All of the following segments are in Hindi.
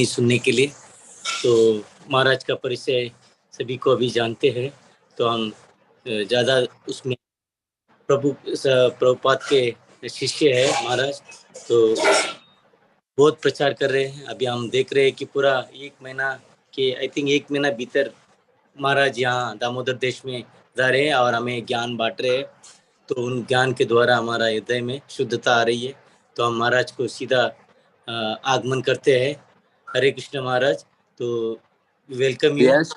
सुनने के लिए। तो महाराज का परिचय सभी को अभी जानते हैं, तो हम ज़्यादा उसमें प्रभुपाद के शिष्य है महाराज, तो बहुत प्रचार कर रहे हैं। अभी हम देख रहे हैं कि पूरा 1 महीना के आई थिंक 1 महीना भीतर महाराज यहाँ दामोदर देश में जा रहे हैं और हमें ज्ञान बांट रहे हैं। तो उन ज्ञान के द्वारा हमारा हृदय में शुद्धता आ रही है। तो हम महाराज को सीधा आगमन करते हैं। हरे कृष्ण महाराज, तो welcome you. Yes,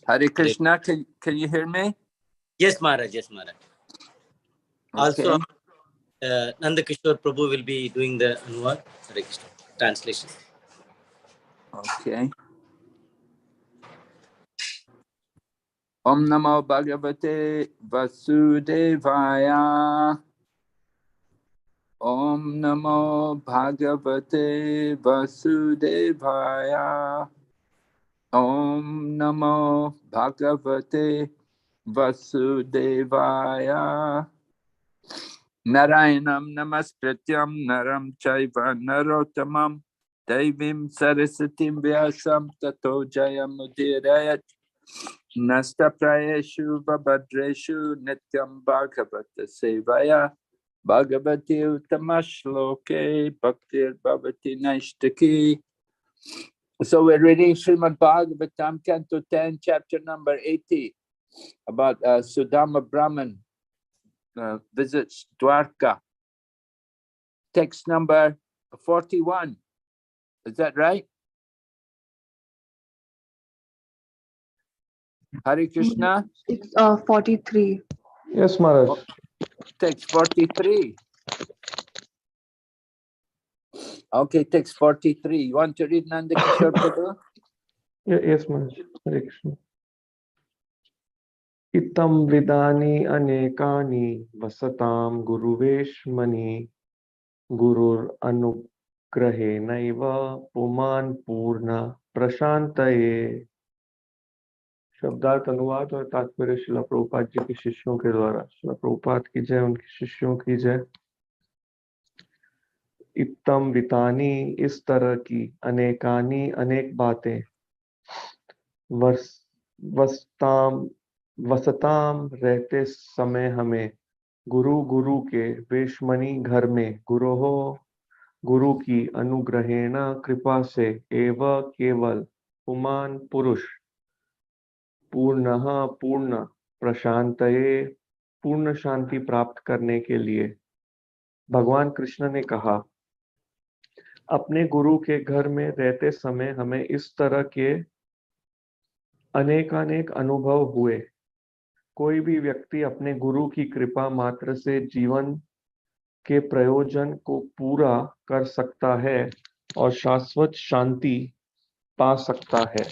Hare Krishna. Can you hear me? Yes, Maharaj. Yes, Maharaj. Okay. Also, Nanda Kishore Prabhu will be doing the Anuvad, Hare Krishna, translation. Okay. Om Namo Bhagavate Vasudevaya. Om Namo Bhagavate Vasudevaya. Om Namo Bhagavate Vasudevaya. Narayanam Namaskrityam Naram Chaiva Narottamam Devim Sarasatim Vyasam Tato Jayamudirayat Nasta Prayeshu Vabhadreshu Nityam Bhagavata Sevaya Bhagavati Uttamashloke Bhaktir Bhavati Naishtaki. So we're reading Srimad Bhagavatam, Canto 10, chapter number 80, about Sudama Brahman visits Dwarka. Text number 41. Is that right? Hare Krishna? It's 43. Yes, Maharaj. Text 43. Okay, text 43. You want to read Nanda Kishore Prabhu? Yes, Maharaj. Hare Krishna. Itam vidani anekani vasatam guruveshmani gurur anugrahe naiva puman purna prashantaye. शब्दार्थ अनुवाद और तात्पर्य श्रील प्रभुपाद जी के शिष्यों के द्वारा। श्रील प्रभुपाद की जय, उनके शिष्यों की जय। इत्तम वितानी, इस तरह की, अनेकानी, अनेक बातें, वसताम, रहते समय हमें, गुरु के, वेशमणि, घर में, गुरु की, अनुग्रहेण, कृपा से, एव, केवल, पुमान, पुरुष, पूर्णः, पूर्ण, प्रशांतये, पूर्ण शांति प्राप्त करने के लिए। भगवान कृष्ण ने कहा, अपने गुरु के घर में रहते समय हमें इस तरह के अनेकानेक अनुभव हुए। कोई भी व्यक्ति अपने गुरु की कृपा मात्र से जीवन के प्रयोजन को पूरा कर सकता है और शाश्वत शांति पा सकता है।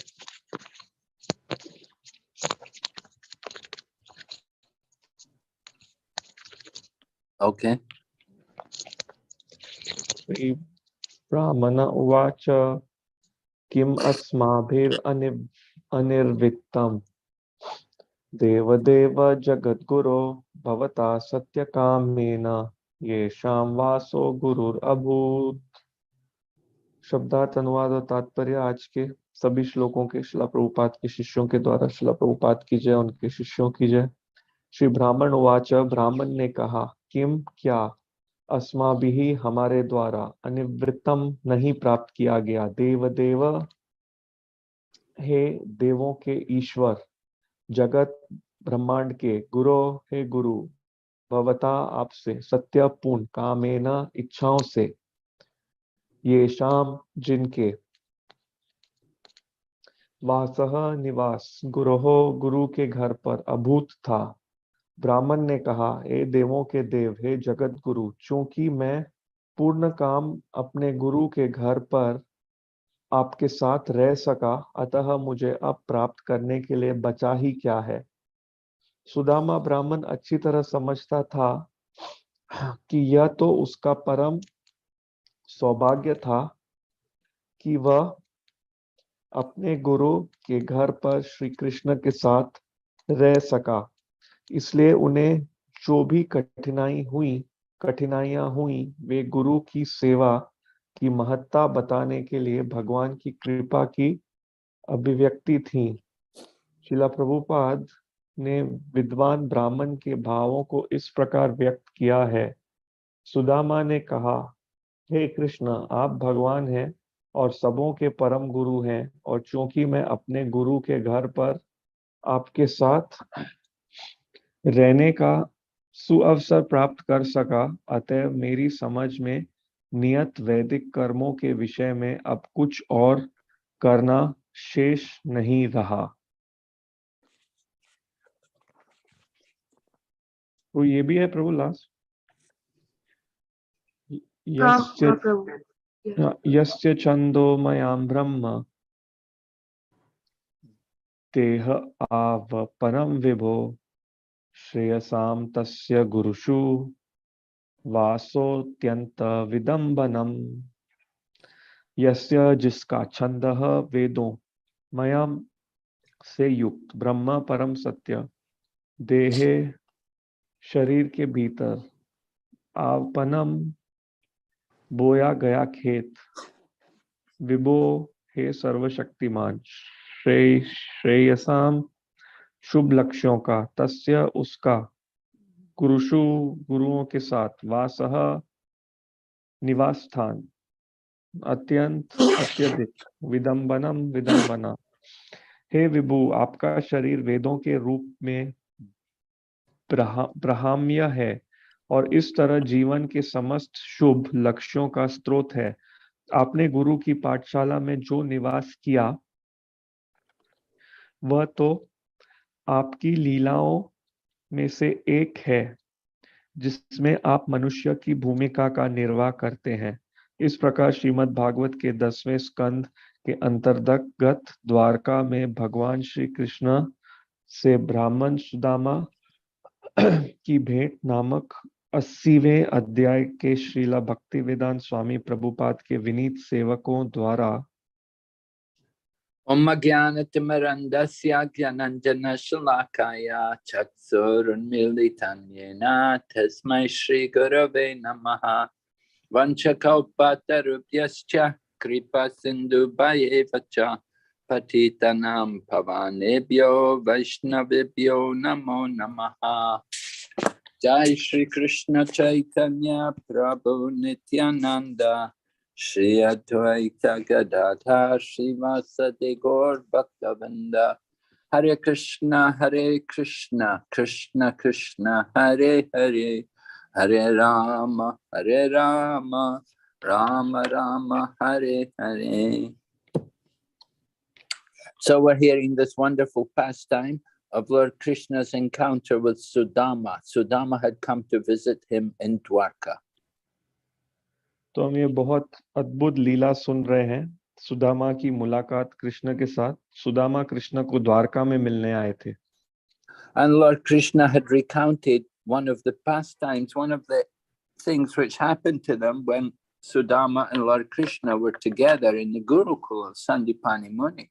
Okay. ब्राह्मण उवाच किम अस्माभिर अनिर्वित्तम देवदेव जगद्गुरो भवता सत्यकामेन येषां वासो गुरुर अभूत। शब्दार्थ अनुवाद और तात्पर्य आज के सभी श्लोकों के श्रील प्रभुपाद के शिष्यों के द्वारा। श्रील प्रभुपाद की जय, उनके शिष्यों की जय। श्री ब्राह्मण उवाच, ब्राह्मण ने कहा, किम, क्या, अस्माभिः, हमारे द्वारा, अनिवृत्तम, नहीं प्राप्त किया गया, देवदेव, हे देवों के ईश्वर, जगत, ब्रह्मांड के, गुरु, हे गुरु, भवता, आपसे, सत्य, पूर्ण, कामेन, इच्छाओं से, ये शाम, जिनके, वासह, निवास, गुरोहो, गुरु के घर पर, अभूत था। ब्राह्मण ने कहा, हे देवों के देव, हे जगत गुरु, चूंकि मैं पूर्ण काम अपने गुरु के घर पर आपके साथ रह सका, अतः मुझे अब प्राप्त करने के लिए बचा ही क्या है। सुदामा ब्राह्मण अच्छी तरह समझता था कि यह तो उसका परम सौभाग्य था कि वह अपने गुरु के घर पर श्री कृष्ण के साथ रह सका। इसलिए उन्हें जो भी कठिनाइयां हुई, वे गुरु की सेवा की महत्ता बताने के लिए भगवान की कृपा की अभिव्यक्ति थी। श्रीला प्रभुपाद ने विद्वान ब्राह्मण के भावों को इस प्रकार व्यक्त किया है। सुदामा ने कहा, हे कृष्ण, आप भगवान हैं और सबों के परम गुरु हैं, और चूंकि मैं अपने गुरु के घर पर आपके साथ रहने का सुअवसर प्राप्त कर सका, अतः मेरी समझ में नियत वैदिक कर्मों के विषय में अब कुछ और करना शेष नहीं रहा। तो ये भी है प्रभु लास्ट। यस्य प्रभु। यस्य छंदोमयां ब्रह्म तेह आव परम विभो श्रेयसाम तस्य गुरुषु वासोत्यंत विदंबनम। यस्य, जिसका, छंदः वेदों मयम से युक्त, ब्रह्म परम सत्य, देहे शरीर के भीतर, आवपनम बोया गया खेत, विभो हे सर्वशक्तिमान, श्रेयसाम शुभ लक्ष्यों का, तस्य उसका, गुरुषु गुरुओं के साथ, वासह निवास स्थान, अत्यंत अत्यधिक, विदंबनम विदंबना। हे विभु, आपका शरीर वेदों के रूप में ब्राह्म्य है और इस तरह जीवन के समस्त शुभ लक्ष्यों का स्रोत है। आपने गुरु की पाठशाला में जो निवास किया वह तो आपकी लीलाओं में से एक है, जिसमें आप मनुष्य की भूमिका का निर्वाह करते हैं। इस प्रकार श्रीमद् भागवत के 10वें स्कंद के अंतर्गत द्वारका में भगवान श्री कृष्ण से ब्राह्मण सुदामा की भेंट नामक 80वें अध्याय के श्रीला भक्ति वेदांत स्वामी प्रभुपाद के विनीत सेवकों द्वारा Om Jnanatimirandasya Gyananjana Shalakaya Chatsurunmilitan Yena Tasmai Shri Gurave Namaha Vanchakalpatarubhyascha Kripa Sindhu Bhayevacha Patitanam Pavanebhyo Vaishnavibhyo Namo Namaha. Jai Shri Krishna Chaitanya Prabhu Nityananda Shri Advaita Gadadhar Srivasadi Gaur Bhaktavinda. Hare Krishna Krishna Krishna Hare Hare, Hare Rama Rama Rama Hare Hare. So we're hearing this wonderful pastime of Lord Krishna's encounter with Sudama. Sudama had come to visit him in Dwarka. तो हम ये बहुत अद्भुत लीला सुन रहे हैं, सुदामा की मुलाकात कृष्ण के साथ। सुदामा कृष्ण को द्वारका में मिलने आए थे। And Lord Krishna had recounted one of the pastimes, one of the things which happened to them when Sudama and Lord Krishna were together in the Gurukul of Sandipani Muni.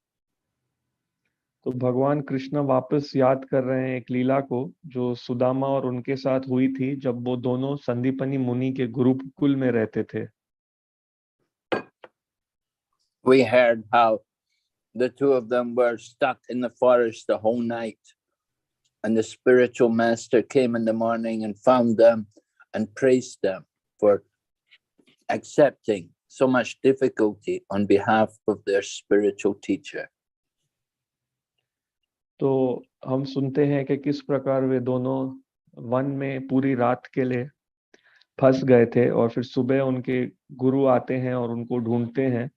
तो भगवान कृष्ण वापस याद कर रहे हैं एक लीला को जो सुदामा और उनके साथ हुई थी जब वो दोनों संदीपनी मुनि के गुरुकुल में रहते थे। We heard how the two of them were stuck in the forest the whole night, and the spiritual master came in the morning and found them and praised them for accepting so much difficulty on behalf of their spiritual teacher. तो हम सुनते हैं कि किस प्रकार वे दोनों वन में पूरी रात के लिए फंस गए थे और फिर सुबह उनके गुरु आते हैं और उनको ढूंढते हैं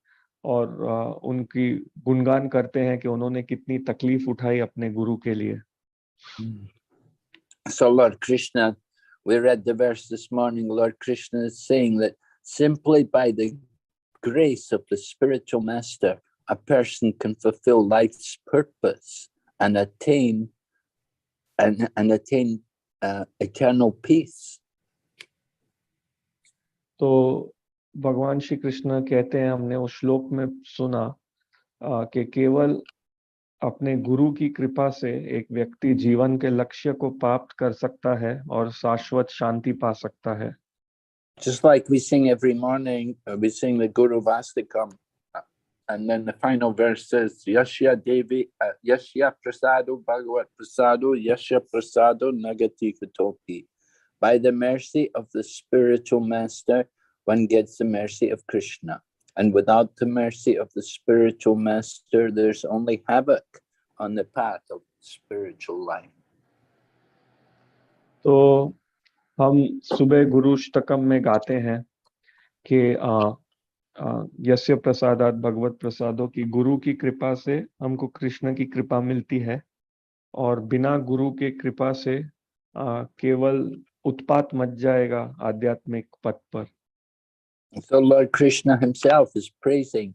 और उनकी गुणगान करते हैं कि उन्होंने कितनी तकलीफ उठाई अपने गुरु के लिए। So Lord Krishna, we read the verse this morning, Lord Krishna is saying that simply by the grace of the spiritual master, a person can fulfill life's purpose and attain eternal peace. तो भगवान श्री कृष्ण कहते हैं, हमने उस श्लोक में सुना कि केवल अपने गुरु की कृपा से एक व्यक्ति जीवन के लक्ष्य को प्राप्त कर सकता है और शाश्वत शांति पा सकता है। Just like we sing every morning, we sing the Guru Vastakam, and then the final verse says, Yashya Devi, Yashya Prasado Bhagavat Prasado, Yashya Prasado Nagati Katopi. By the mercy of the spiritual master, one gets the mercy of Krishna. And without the mercy of the spiritual master, there's only havoc on the path of spiritual life. तो हम सुबह गुरुष्टकम में गाते हैं कि यस्य प्रसादात भगवत प्रसादो की गुरु की कृपा से हमको कृष्ण की कृपा मिलती है और बिना गुरु के कृपा से केवल उत्पात मच जाएगा आध्यात्मिक पथ पर. So Lord Krishna himself is praising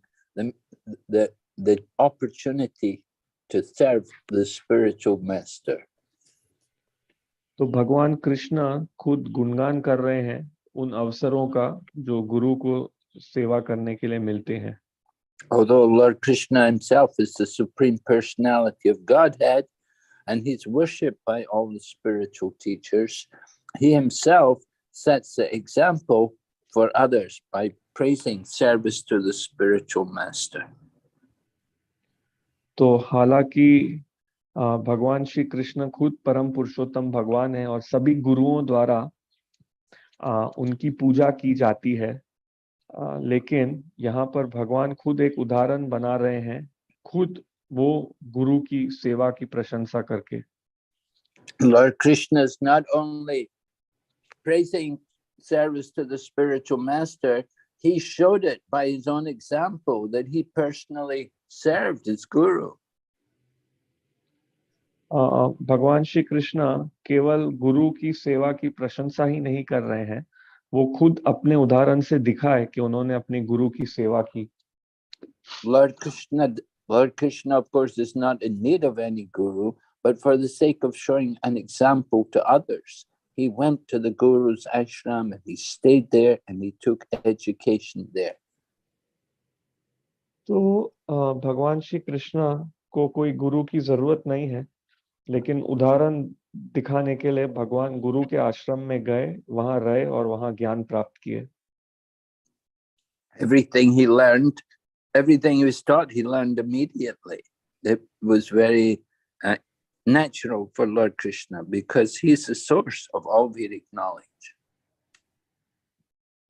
the opportunity to serve the spiritual master. तो भगवान कृष्ण खुद गुणगान कर रहे हैं उन अवसरों का जो गुरु को सेवा करने के लिए मिलते हैं. Although Lord Krishna himself is the supreme personality of Godhead and he's worshipped by all the spiritual teachers, he himself sets the example for others by praising service to the spiritual master. तो हालांकि भगवान श्री कृष्ण खुद परम पुरुषोत्तम भगवान है और सभी गुरुओं द्वारा उनकी पूजा की जाती है, लेकिन यहाँ पर भगवान खुद एक उदाहरण बना रहे हैं, खुद वो गुरु की सेवा की प्रशंसा करके. Lord Krishna is not only praising service to the spiritual master, he showed it by his own example that he personally served his guru. भगवान श्री कृष्ण केवल गुरु की सेवा की प्रशंसा ही नहीं कर रहे हैं, वो खुद अपने उदाहरण से दिखाए कि उन्होंने अपने गुरु की सेवा की. Lord Krishna of course is not in need of any guru, but for the sake of showing an example to others, he went to the guru's ashram and he stayed there and he took education there. तो भगवान श्री कृष्ण को कोई गुरु की जरूरत नहीं है, लेकिन उदाहरण दिखाने के लिए भगवान गुरु के आश्रम में गए, वहां रहे और वहां ज्ञान प्राप्त किए. Everything he learned, everything he was taught, he learned immediately. It was very natural for Lord Krishna because he is the source of all Vedic knowledge.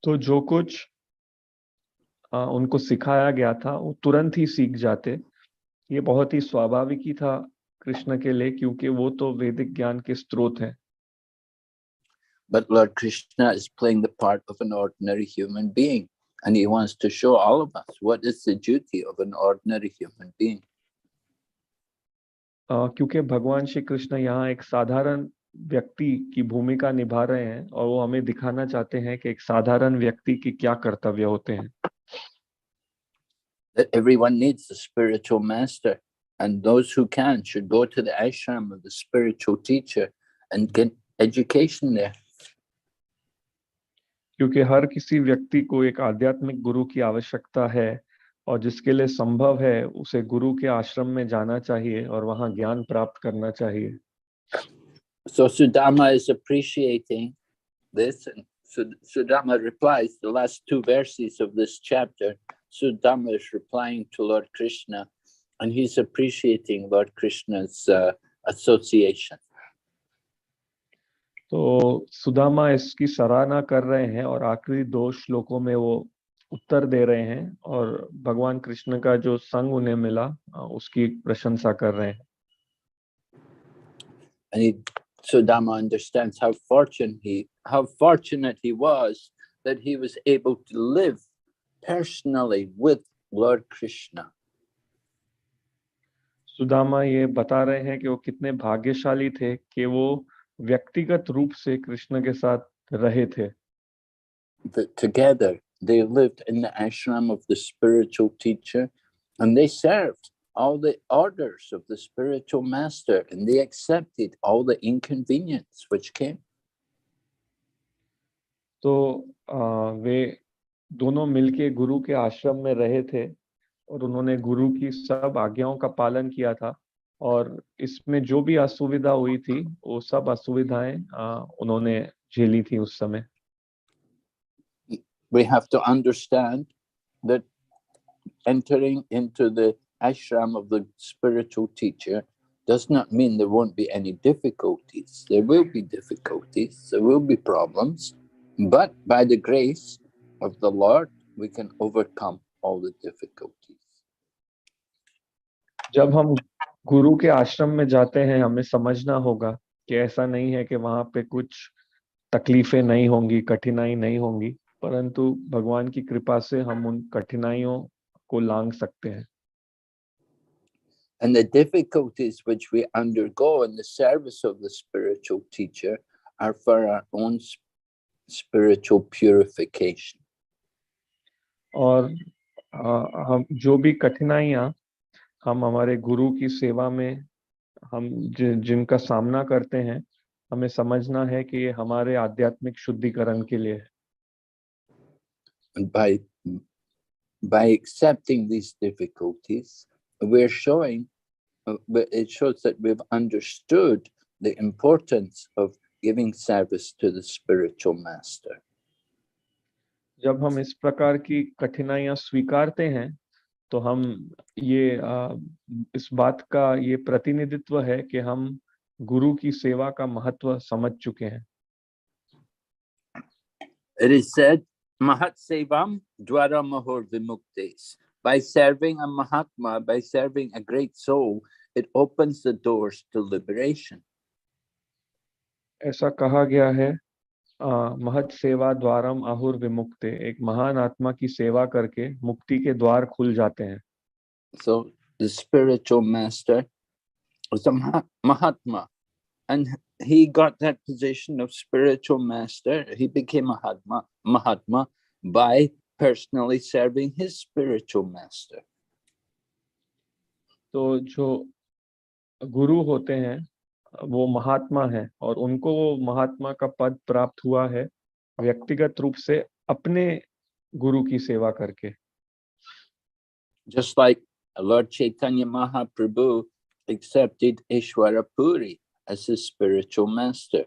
तो जो कुछ उनको सिखाया गया था वो तुरंत ही सीख जाते. ये बहुत ही स्वाभाविक ही था कृष्ण के लिए, क्योंकि वो तो वैदिक ज्ञान के स्रोत हैं. But Lord Krishna is playing the part of an ordinary human being, and he wants to show all of us what is the duty of an ordinary human being. क्योंकि भगवान श्री कृष्ण यहाँ एक साधारण व्यक्ति की भूमिका निभा रहे हैं और वो हमें दिखाना चाहते हैं कि एक साधारण व्यक्ति की क्या कर्तव्य होते हैं. That everyone needs a spiritual master, and those who can should go to the ashram of the spiritual teacher and get education there. क्योंकि हर किसी व्यक्ति को एक आध्यात्मिक गुरु की आवश्यकता है और जिसके लिए संभव है उसे गुरु के आश्रम में जाना चाहिए और वहां ज्ञान प्राप्त करना चाहिए. So Sudama is appreciating this, and Sudama replies, the last two verses of this chapter, Sudama is replying to Lord Krishna, and he's appreciating Lord Krishna's association. तो सुदामा इसकी सराहना कर रहे हैं और आखिरी 2 श्लोकों में वो उत्तर दे रहे हैं और भगवान कृष्ण का जो संग उन्हें मिला उसकी प्रशंसा कर रहे हैं. And Sudama understands how fortunate he was that he was able to live personally with Lord Krishna. Sudama ये बता रहे हैं कि वो कितने भाग्यशाली थे कि वो व्यक्तिगत रूप से कृष्ण के साथ रहे थे. That together they lived in the ashram of the spiritual teacher, and they served all the orders of the spiritual master, and they accepted all the inconvenience which came. तो वे दोनों मिलके गुरु के आश्रम में रहे थे और उन्होंने गुरु की सब आज्ञाओं का पालन किया था और इसमें जो भी असुविधा हुई थी वो सब असुविधाएं उन्होंने झेली थी उस समय. we have to understand that entering into the ashram of the spiritual teacher does not mean there won't be any difficulties. There will be difficulties, there will be problems, but by the grace of the Lord, we can overcome all the difficulties. जब हम गुरु के आश्रम में जाते हैं, हमें समझना होगा कि ऐसा नहीं है कि वहां पे कुछ तकलीफें नहीं होंगी, कठिनाई नहीं होंगी, परंतु भगवान की कृपा से हम उन कठिनाइयों को लांघ सकते हैं. And the difficulties which we undergo in the service of the spiritual teacher are for our own spiritual purification. और हम जो भी कठिनाइयां हम हमारे गुरु की सेवा में हम जिनका सामना करते हैं, हमें समझना है कि ये हमारे आध्यात्मिक शुद्धिकरण के लिए है. And by accepting these difficulties, we're showing, it shows that we've understood the importance of giving service to the spiritual master. जब हम इस प्रकार की कठिनाइयां स्वीकारते हैं, तो हम ये इस बात का ये प्रतिनिधित्व है कि हम गुरु की सेवा का महत्व समझ चुके हैं. It is said, Mahat Sevam Dwara Mahor Vimuktes. By serving a Mahatma, by serving a great soul, it opens the doors to liberation. ऐसा कहा गया है, महत सेवा द्वारम आहुर विमुक्ते. एक महान आत्मा की सेवा करके मुक्ति के द्वार खुल जाते हैं. So the spiritual master was a Mahatma, and he got that position of spiritual master. He became a Mahatma by personally serving his spiritual master. तो जो गुरु होते हैं वो महात्मा है, और उनको वो महात्मा का पद प्राप्त हुआ है व्यक्तिगत रूप से अपने गुरु की सेवा करके. Just like Lord Chaitanya Mahaprabhu accepted Ishwara Puri as his spiritual master.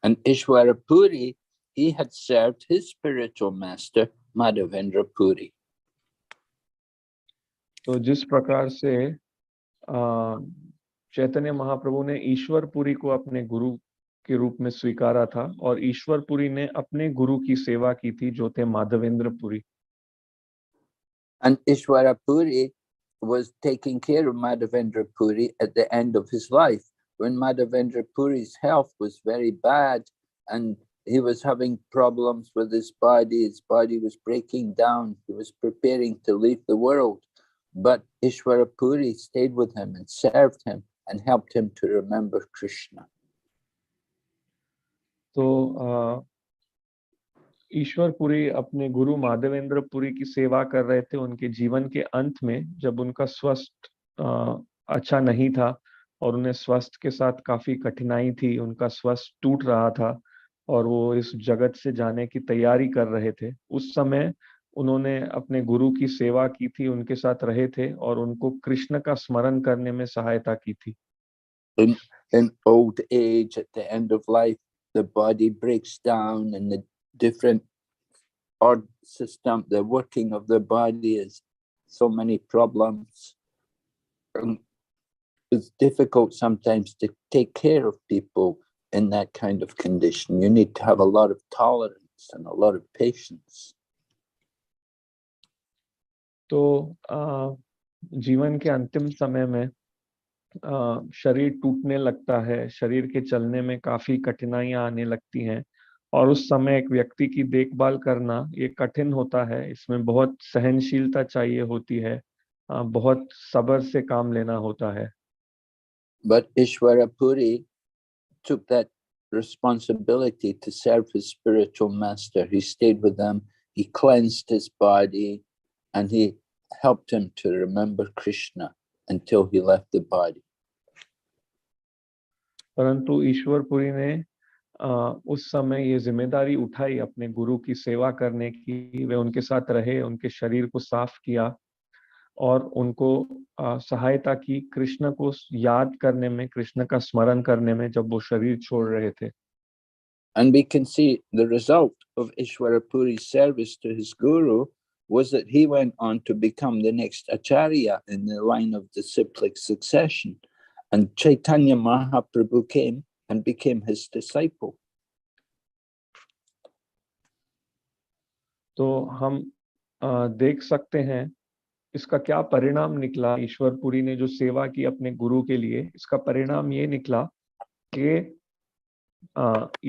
And Ishwara Puri, he had served his spiritual master, Madhavendra Puri. तो जिस प्रकार से चैतन्य महाप्रभु ने ईश्वरपुरी को अपने गुरु के रूप में स्वीकारा था, और ईश्वरपुरी ने अपने गुरु की सेवा की थी, जो थे Madhavendra Puri. And Ishwara Puri was taking care of Madhavendra Puri at the end of his life, when Madhavendra Puri's health was very bad and he was having problems with his body was breaking down, he was preparing to leave the world. But Ishwara Puri stayed with him and served him and helped him to remember Krishna. तो ईश्वरपुरी अपने गुरु माधवेंद्र पुरी की सेवा कर रहे थे उनके जीवन के अंत में, जब उनका स्वास्थ्य अच्छा नहीं था और उन्हें स्वास्थ्य के साथ काफी कठिनाई थी, उनका स्वास्थ्य टूट रहा था और वो इस जगत से जाने की तैयारी कर रहे थे. उस समय उन्होंने अपने गुरु की सेवा की थी, उनके साथ रहे थे और उनको कृष्ण का स्मरण करने में सहायता की थी. In old age, at the end of life, the body breaks down and the different odd system, the working of the body is so many problems. It's difficult sometimes to take care of people in that kind of condition. You need to have a lot of tolerance and a lot of patience. तो जीवन के अंतिम समय में शरीर टूटने लगता है, शरीर के चलने में काफी कठिनाइयां आने लगती हैं, और उस समय एक व्यक्ति की देखभाल करना ये कठिन होता है. इसमें बहुत सहनशीलता चाहिए होती है, बहुत सब्र से काम लेना होता है. But Ishwara Puri took that responsibility to serve his spiritual master. He stayed with them, he cleansed his body, and he helped him to remember Krishna until he left the body. परंतु ईश्वरपुरी ने उस समय ये जिम्मेदारी उठाई अपने गुरु की सेवा करने की. वे उनके साथ रहे, उनके शरीर को साफ किया और उनको सहायता की कृष्ण को याद करने में, कृष्ण का स्मरण करने में, जब वो शरीर छोड़ रहे थे. And we can see the result of Ishwara Puri's service to his guru was that he went on to become the next Acharya in the line of disciplic succession. And Chaitanya Mahaprabhu came and became his disciple. तो हम देख सकते हैं इसका क्या परिणाम निकला। ईश्वरपुरी ने जो सेवा की अपने गुरु के लिए, इसका परिणाम ये निकला कि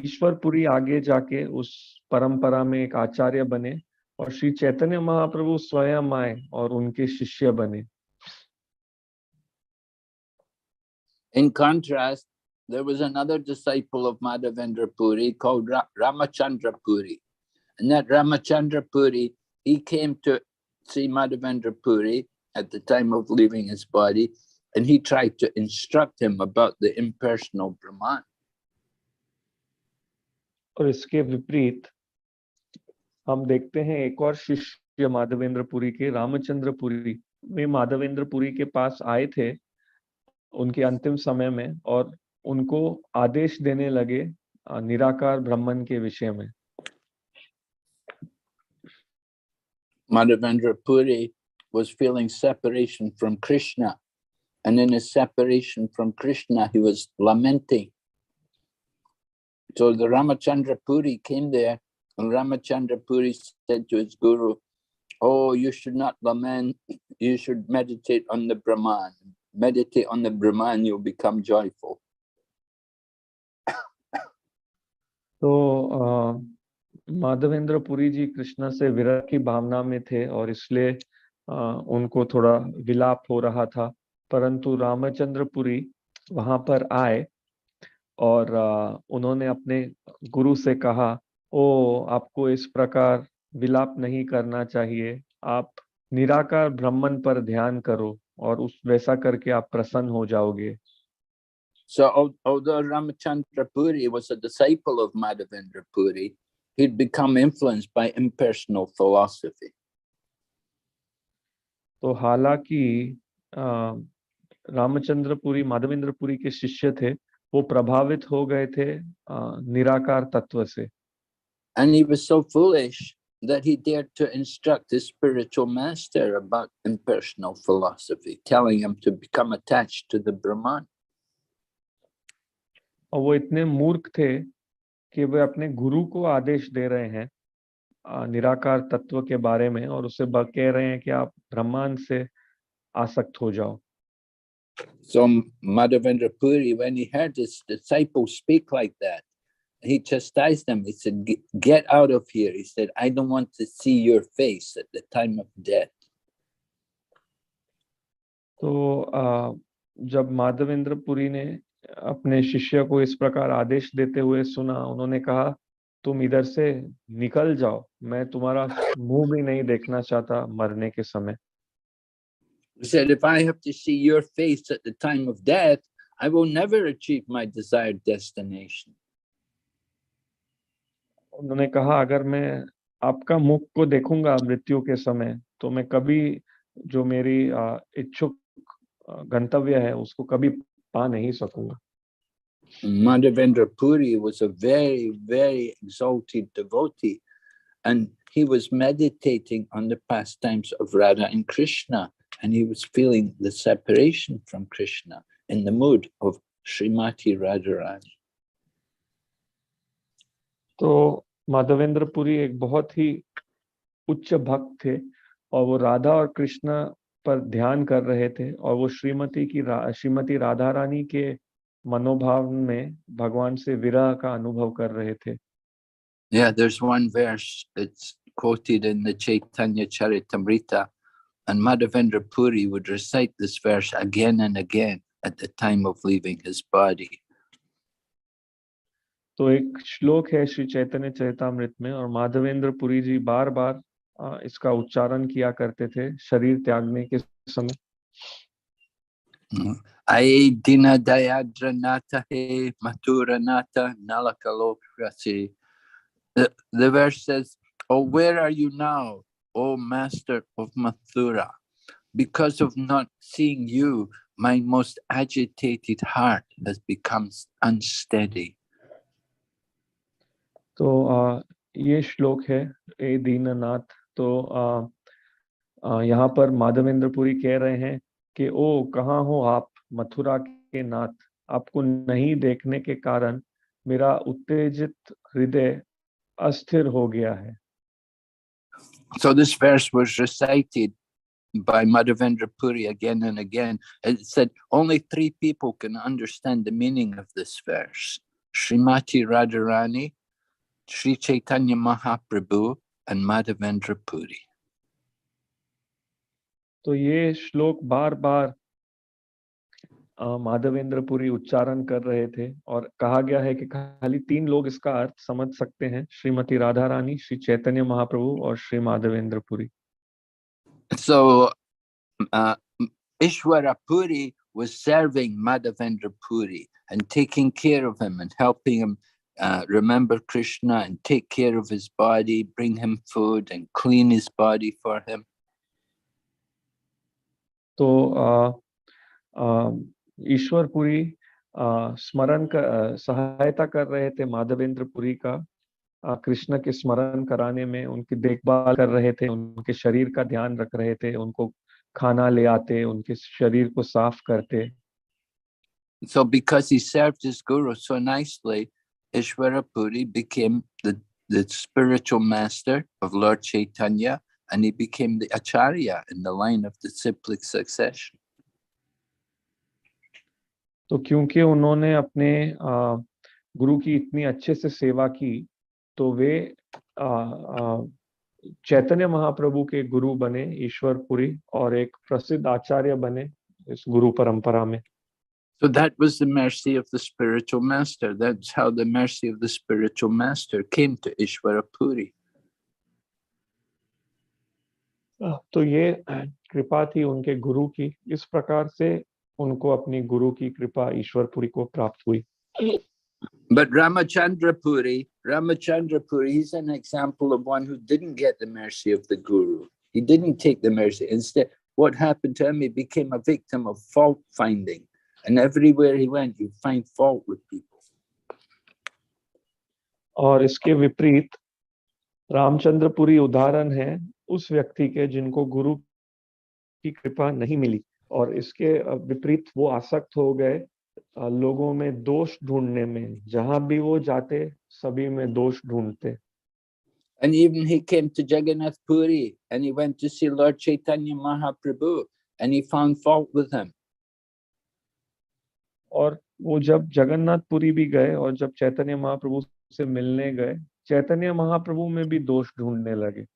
ईश्वरपुरी आगे जाके उस परंपरा में एक आचार्य बने और श्री चैतन्य महाप्रभु स्वयं आए और उनके शिष्य बने। In contrast, there was another disciple of Madhavendra Puri called Ramachandra Puri. And that Ramachandra Puri, he came to see Madhavendra Puri at the time of leaving his body, and he tried to instruct him about the impersonal Brahman. और इसके विपरीत हम देखते हैं एक और शिष्य माधवेंद्र पुरी के, रामचंद्र पुरी। वे माधवेंद्र पुरी के पास आए थे उनके अंतिम समय में और उनको आदेश देने लगे निराकार ब्रह्मन के विषय में। Madhavendra Puri was feeling separation from Krishna, and in his separation from Krishna, he was lamenting. So the Ramachandra Puri came there, and Ramachandra Puri said to his guru, "Oh, you should not lament, you should meditate on the Brahman. Meditate on the Brahman, you'll become joyful." तो माधवेंद्र पुरी जी कृष्ण से विरह की भावना में थे और इसलिए उनको थोड़ा विलाप हो रहा था, परंतु रामचंद्र पुरी वहां पर आए और उन्होंने अपने गुरु से कहा, ओ आपको इस प्रकार विलाप नहीं करना चाहिए, आप निराकार ब्रह्मन पर ध्यान करो और उस वैसा करके आप प्रसन्न हो जाओगे। So although Ramachandra Puri was a disciple of Madhavendra Puri, he'd become influenced by impersonal philosophy. तो हालांकि रामचंद्र पुरी माधवेंद्र पुरी के शिष्य थे, वो प्रभावित हो गए थे निराकार तत्व से। And he was so foolish that he dared to instruct his spiritual master about impersonal philosophy, telling him to become attached to the Brahman. और वो इतने मूर्ख थे कि वे अपने गुरु को आदेश दे रहे हैं निराकार तत्व के बारे में और उसे कह रहे हैं कि आप ब्रह्मांड से आसक्त हो जाओ। So Madhavendra Puri, when he heard his disciple speak like that, he chastised him. He said, "Get out of here." He said, "I don't want to see your face at the time of death." तो जब माधवेंद्र पुरी ने अपने शिष्य को इस प्रकार आदेश देते हुए सुना, उन्होंने कहा, तुम इधर से निकल जाओ, मैं तुम्हारा मुंह भी नहीं देखना चाहता मरने के समय। He said, "If I have to see your face at the time of death, I will never achieve my desired destination." उन्होंने कहा, अगर मैं आपका मुख को देखूंगा मृत्यु के समय, तो मैं कभी जो मेरी इच्छुक गंतव्य है उसको कभी पा नहीं सकूंगा। Madhavendra Puri was a very, very exalted devotee, and he was meditating on the pastimes of Radha and Krishna, and he was feeling the separation from Krishna in the mood of Srimati Radharani. तो माधवेंद्र पुरी एक बहुत ही उच्च भक्त थे और वो राधा और कृष्ण पर ध्यान कर रहे थे और वो श्रीमती राधा रानी के मनोभाव में भगवान से विरह का अनुभव कर रहे थे। Yeah, there's one verse, it's quoted in the Chaitanya Charitamrita, and Madhavendra Puri would recite this verse again and again at the time of leaving his body. तो एक श्लोक है श्री चैतन्य चरितामृत में और माधवेंद्र पुरी जी बार बार इसका उच्चारण किया करते थे शरीर त्यागने के समय। Ai dina dayadra nata he mathura nata nalakalokrasi. The verse says, "Oh, where are you now, O master of Mathura? Because of not seeing you, my most agitated heart has become unsteady." तो ये श्लोक है ए दीननाथ। तो यहाँ पर माधवेंद्रपुरी कह रहे हैं कि ओ कहाँ हो आप मथुरा के नाथ, आपको नहीं देखने के कारण मेरा उत्तेजित हृदय अस्थिर हो गया है। So this verse was recited by Madhavendra Puri again and again. It said only 3 people can understand the meaning of this verse: Srimati Radharani, Sri Chaitanya Mahaprabhu, and Madhavendra Puri. तो ये श्लोक बार बार माधवेंद्रपुरी उच्चारण कर रहे थे और कहा गया है कि खाली 3 लोग इसका अर्थ समझ सकते हैं, श्रीमती राधा रानी, श्री चैतन्य महाप्रभु और Shri Madhavendrapuri. So Ishwara Puri was serving Madhavendra Puri and taking care of him and helping him remember Krishna and take care of his body, bring him food and clean his body for him. तो ईश्वरपुरी स्मरण का सहायता कर रहे थे माधवेंद्रपुरी का, कृष्ण के स्मरण कराने में, उनकी देखभाल कर रहे थे, उनके शरीर का ध्यान रख रहे थे, उनको खाना ले आते, उनके शरीर को साफ करते। So because he served his guru so nicely, Ishwara Puri became the spiritual master of Lord Chaitanya, and he became the acharya in the line of disciplic succession. तो क्योंकि उन्होंने अपने गुरु की इतनी अच्छे से सेवा की, तो वे चैतन्य महाप्रभु के गुरु बने ईश्वरपुरी और एक प्रसिद्ध आचार्य बने इस गुरु परंपरा में। So that was the mercy of the spiritual master. That's how the mercy of the spiritual master came to Ishwara Puri. तो ये कृपा थी उनके गुरु की, इस प्रकार से उनको अपनी गुरु की कृपा ईश्वरपुरी को प्राप्त हुई। But Ramachandra Puri, he's an example of one who didn't get the mercy of the guru. He didn't take the mercy. Instead, what happened to him, he became a victim of fault finding. And everywhere he went, he'd find fault with people. और इसके विपरीत रामचंद्रपुरी उदाहरण है उस व्यक्ति के जिनको गुरु की कृपा नहीं मिली, और इसके विपरीत वो आसक्त हो गए लोगों में दोष ढूंढने में, जहां भी वो जाते सभी में दोष ढूंढते। And even he came to Jagannath Puri and he went to see Lord Chaitanya Mahaprabhu and he found fault with him. और वो जब जगन्नाथपुरी भी गए और जब चैतन्य महाप्रभु से मिलने गए, चैतन्य महाप्रभु में भी दोष ढूंढने लगे।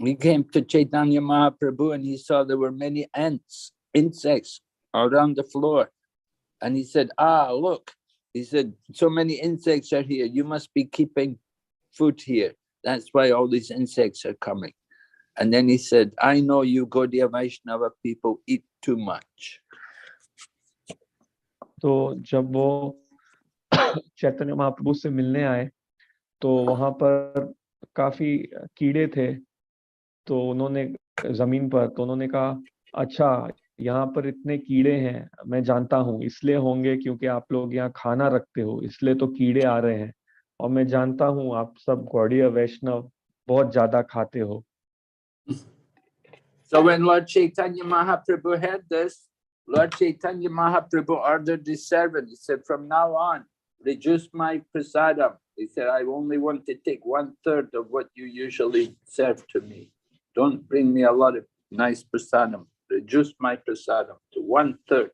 He came to Chaitanya Mahaprabhu and he saw there were many insects around the floor. And he said, look, he said, so many insects are here. You must be keeping food here. That's why all these insects are coming. And then he said, I know you Gaudiya Vaishnava people eat too much. तो जब वो चैतन्य महाप्रभु से मिलने आए तो वहां पर काफी कीड़े थे, तो उन्होंने जमीन पर, तो उन्होंने कहा अच्छा यहाँ पर इतने कीड़े हैं, मैं जानता हूँ इसलिए होंगे क्योंकि आप लोग यहाँ खाना रखते हो, इसलिए तो कीड़े आ रहे हैं, और मैं जानता हूँ आप सब गौड़ीय वैष्णव बहुत ज्यादा खाते हो। So when Lord Chaitanya Mahaprabhu heard this, Lord Chaitanya Mahaprabhu ordered his servant, he said, from now on, reduce my prasadam. He said, I only want to take 1/3 of what you usually serve to me. Don't bring me a lot of nice prasadam. Reduce my prasadam to 1/3.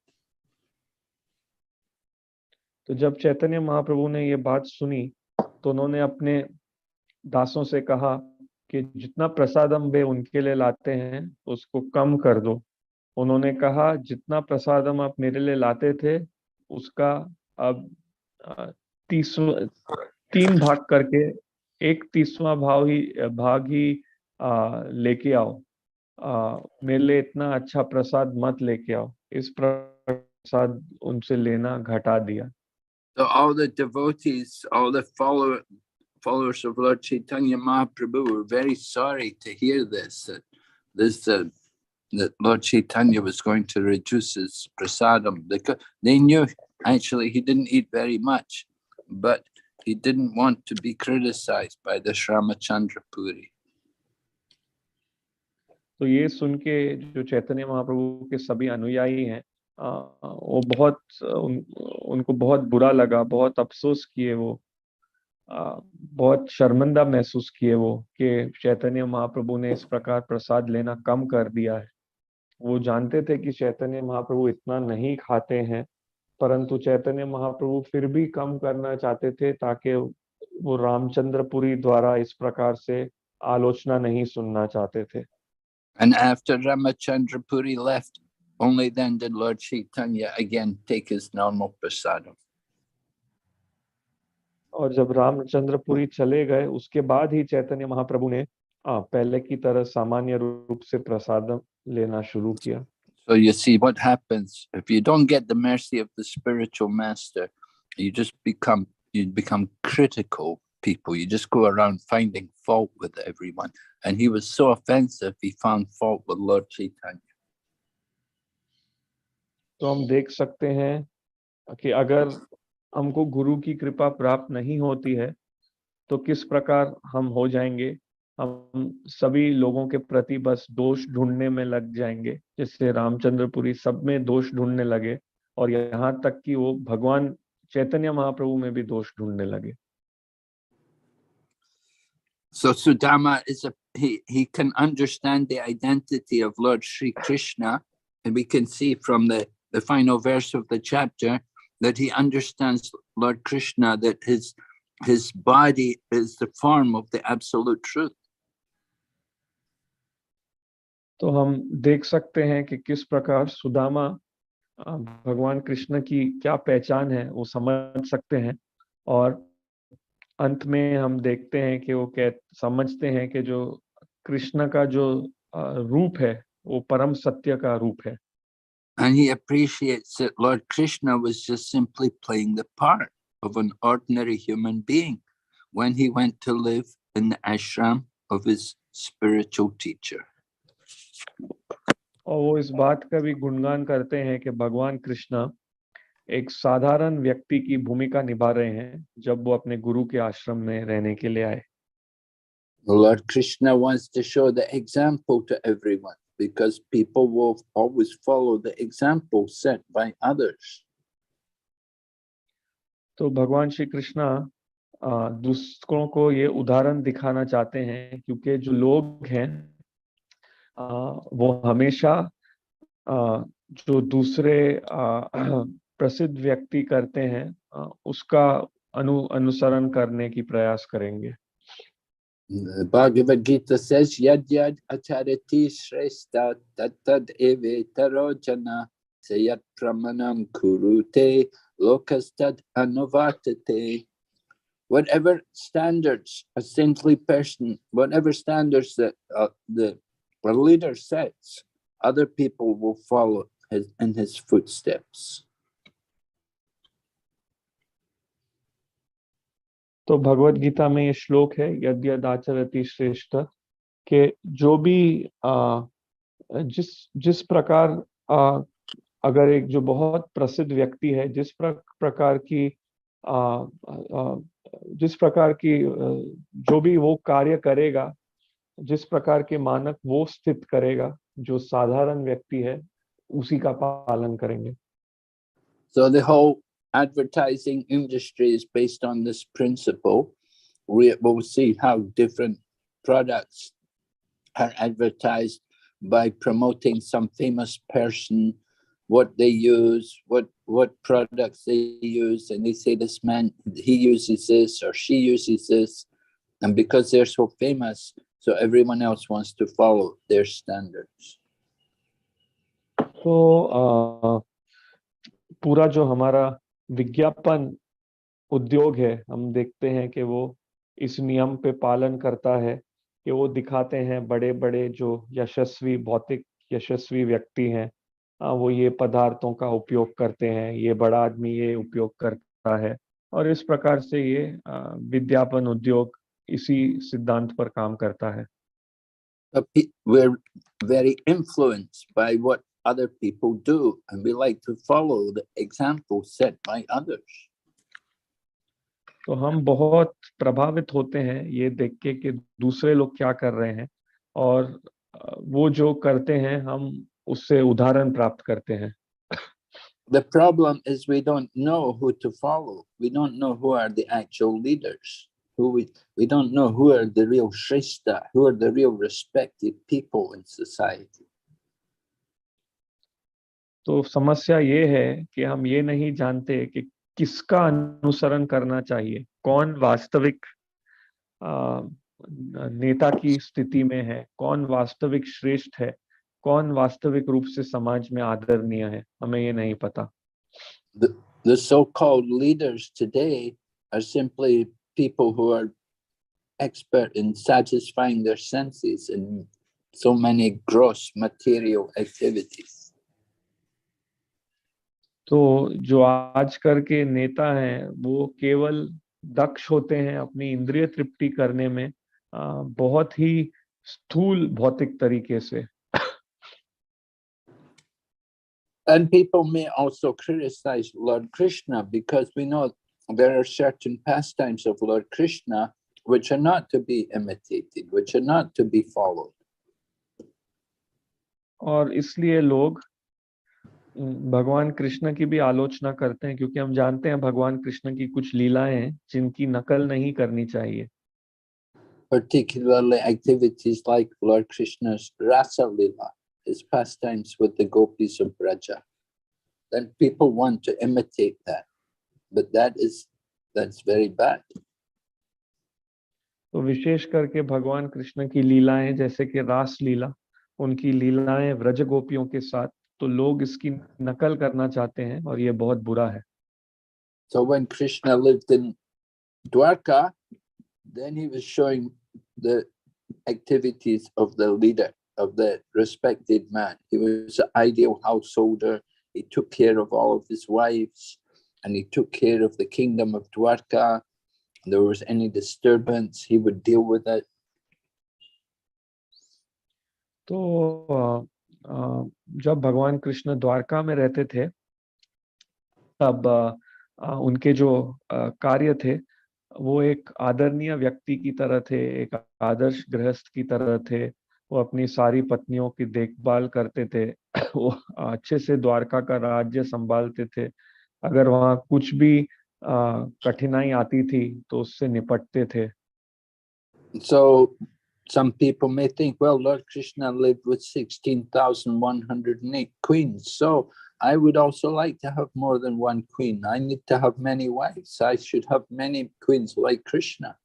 तो जब चैतन्य महाप्रभु ने ये बात सुनी तो उन्होंने अपने दासों से कहा कि जितना प्रसादम वे उनके लिए लाते हैं उसको कम कर दो। उन्होंने कहा जितना प्रसादम आप मेरे लिए लाते थे उसका अब 3 भाग करके 1/30 भाग ही लेके आओ, मेरे लिए इतना अच्छा प्रसाद मत लेके आओ। इस प्रसाद उनसे लेना घटा दिया। So all the devotees, all the followers of Lord Chaitanya Mahaprabhu were very sorry to hear this, that Lord Chaitanya was going to reduce his prasadam. They knew actually he didn't eat very much, but He didn't want to be criticized by the Ramachandra Puri. तो ये सुन के जो चैतन्य महाप्रभु के सभी अनुयायी हैं, वो बहुत उनको बहुत बुरा लगा, बहुत अफसोस किए, वो बहुत शर्मिंदा महसूस किए वो कि चैतन्य महाप्रभु ने इस प्रकार प्रसाद लेना कम कर दिया है। वो जानते थे कि चैतन्य महाप्रभु इतना नहीं खाते हैं, परंतु चैतन्य महाप्रभु फिर भी कम करना चाहते थे ताकि वो रामचंद्रपुरी द्वारा इस प्रकार से आलोचना नहीं सुनना चाहते थे। And after Ramachandra Puri left, only then did Lord Chaitanya again take his normal prasadam. और जब रामचंद्रपुरी चले गए, उसके बाद ही चैतन्य महाप्रभु ने पहले की तरह सामान्य रूप से प्रसाद लेना शुरू किया। So you see what happens if you don't get the mercy of the spiritual master. You just become critical people. You just go around finding fault with everyone. And he was so offensive, he found fault with Lord Chaitanya. तो हम देख सकते हैं कि अगर हमको गुरु की कृपा प्राप्त नहीं होती है तो किस प्रकार हम हो जाएंगे। हम सभी लोगों के प्रति बस दोष ढूंढने में लग जाएंगे, जैसे रामचंद्रपुरी सब में दोष ढूंढने लगे और यहाँ तक कि वो भगवान चैतन्य महाप्रभु में भी दोष ढूंढने लगे। So Sudama he can understand the identity of Lord Sri Krishna, and we can see from the final verse of the chapter that he understands Lord Krishna, that his body is the form of the absolute truth. तो हम देख सकते हैं कि किस प्रकार सुदामा भगवान कृष्ण की क्या पहचान है वो समझ सकते हैं, और अंत में हम देखते हैं कि वो समझते हैं कि जो कृष्ण का जो रूप है वो परम सत्य का रूप है। And he appreciates that Lord Krishna was just simply playing the part of an ordinary human being when he went to live in the ashram of his spiritual teacher. और वो इस बात का भी गुणगान करते हैं कि भगवान कृष्ण एक साधारण व्यक्ति की भूमिका निभा रहे हैं जब वो अपने गुरु के आश्रम में रहने के लिए आए। Lord Krishna wants to show the example to everyone, because people will always follow the example set by others. तो भगवान श्री कृष्ण दूसरों को ये उदाहरण दिखाना चाहते हैं, क्योंकि जो लोग हैं वो हमेशा जो दूसरे प्रसिद्ध व्यक्ति करते हैं उसका अनुसरण करने की प्रयास करेंगे। Bhagavad Gita says, Yad yad acharati shrestha tad tad eve tarojana sayat pramanam kurute lokastad anuvartate. Whatever standards a saintly person, whatever standards that the leader sets, other people will follow in his footsteps. तो भगवत गीता में ये श्लोक है, यद यद आचरति श्रेष्ठ, के जो भी जिस प्रकार अगर एक जो बहुत प्रसिद्ध व्यक्ति है, जिस प्रकार की जो भी वो कार्य करेगा, जिस प्रकार के मानक वो स्थित करेगा, जो साधारण व्यक्ति है उसी का पालन करेंगे। So the whole advertising industry is based on this principle. We will see how different products are advertised by promoting some famous person, what they use, what products they use, and they say this man, he uses this or she uses this, and because they're so famous, so everyone else wants to follow their standards. तो पूरा जो हमारा विज्ञापन उद्योग है, हम देखते हैं कि वो इस नियम पे पालन करता है कि वो दिखाते हैं बड़े बड़े जो यशस्वी भौतिक यशस्वी व्यक्ति हैं, वो ये पदार्थों का उपयोग करते हैं, ये बड़ा आदमी ये उपयोग करता है, और इस प्रकार से ये विज्ञापन उद्योग इसी सिद्धांत पर काम करता है। We're very influenced by what other people do, and we like to follow the example set by others. तो हम बहुत प्रभावित होते हैं ये देख के कि दूसरे लोग क्या कर रहे हैं, और वो जो करते हैं हम उससे उदाहरण प्राप्त करते हैं। The problem is we don't know who to follow. We don't know who are the actual leaders. We don't know who are the real Shrestha, who are the real respected people in society. तो समस्या ये है कि हम ये नहीं जानते कि किसका अनुसरण करना चाहिए, कौन वास्तविक नेता की स्थिति में है, कौन वास्तविक श्रेष्ठ है, कौन वास्तविक रूप से समाज में आदरणीय है, हमें ये नहीं पता। The so-called leaders today are simply people who are expert in satisfying their senses in so many gross material activities. तो जो आजकल के नेता हैं वो केवल दक्ष होते हैं अपनी इंद्रिय तृप्ति करने में, बहुत ही स्थूल भौतिक तरीके से। And people may also criticize Lord Krishna because we know there are certain pastimes of Lord Krishna which are not to be imitated, which are not to be followed. और इसलिए लोग भगवान कृष्ण की भी आलोचना करते हैं, क्योंकि हम जानते हैं भगवान कृष्ण की कुछ लीलाएं हैं जिनकी नकल नहीं करनी चाहिए। Particularly activities like Lord Krishna's Rasa Lila, his pastimes with the gopis of Braja. Then people want to imitate that, but that's very bad. तो विशेष करके भगवान कृष्ण की लीलाएं जैसे कि रास लीला, उनकी लीलाएं व्रज गोपियों के साथ, तो लोग इसकी नकल करना चाहते हैं और ये बहुत बुरा है। So when Krishna lived in Dwarka, then he was showing the activities of the leader, of the respected man. He was an ideal householder. He took care of all of his wives, and he took care of the kingdom of Dwarka. If there was any disturbance, he would deal with it. तो जब भगवान कृष्ण द्वारका में रहते थे तब उनके जो कार्य थे वो एक आदरणीय व्यक्ति की तरह थे, एक आदर्श गृहस्थ की तरह थे। वो अपनी सारी पत्नियों की देखभाल करते थे, वो अच्छे से द्वारका का राज्य संभालते थे। अगर वहाँ कुछ भी कठिनाई आती थी तो उससे निपटते थे। So some people may think, well, Lord Krishna lived with 16,108 queens. So I would also like to have more than one queen. I need to have many wives. I should have many queens like Krishna.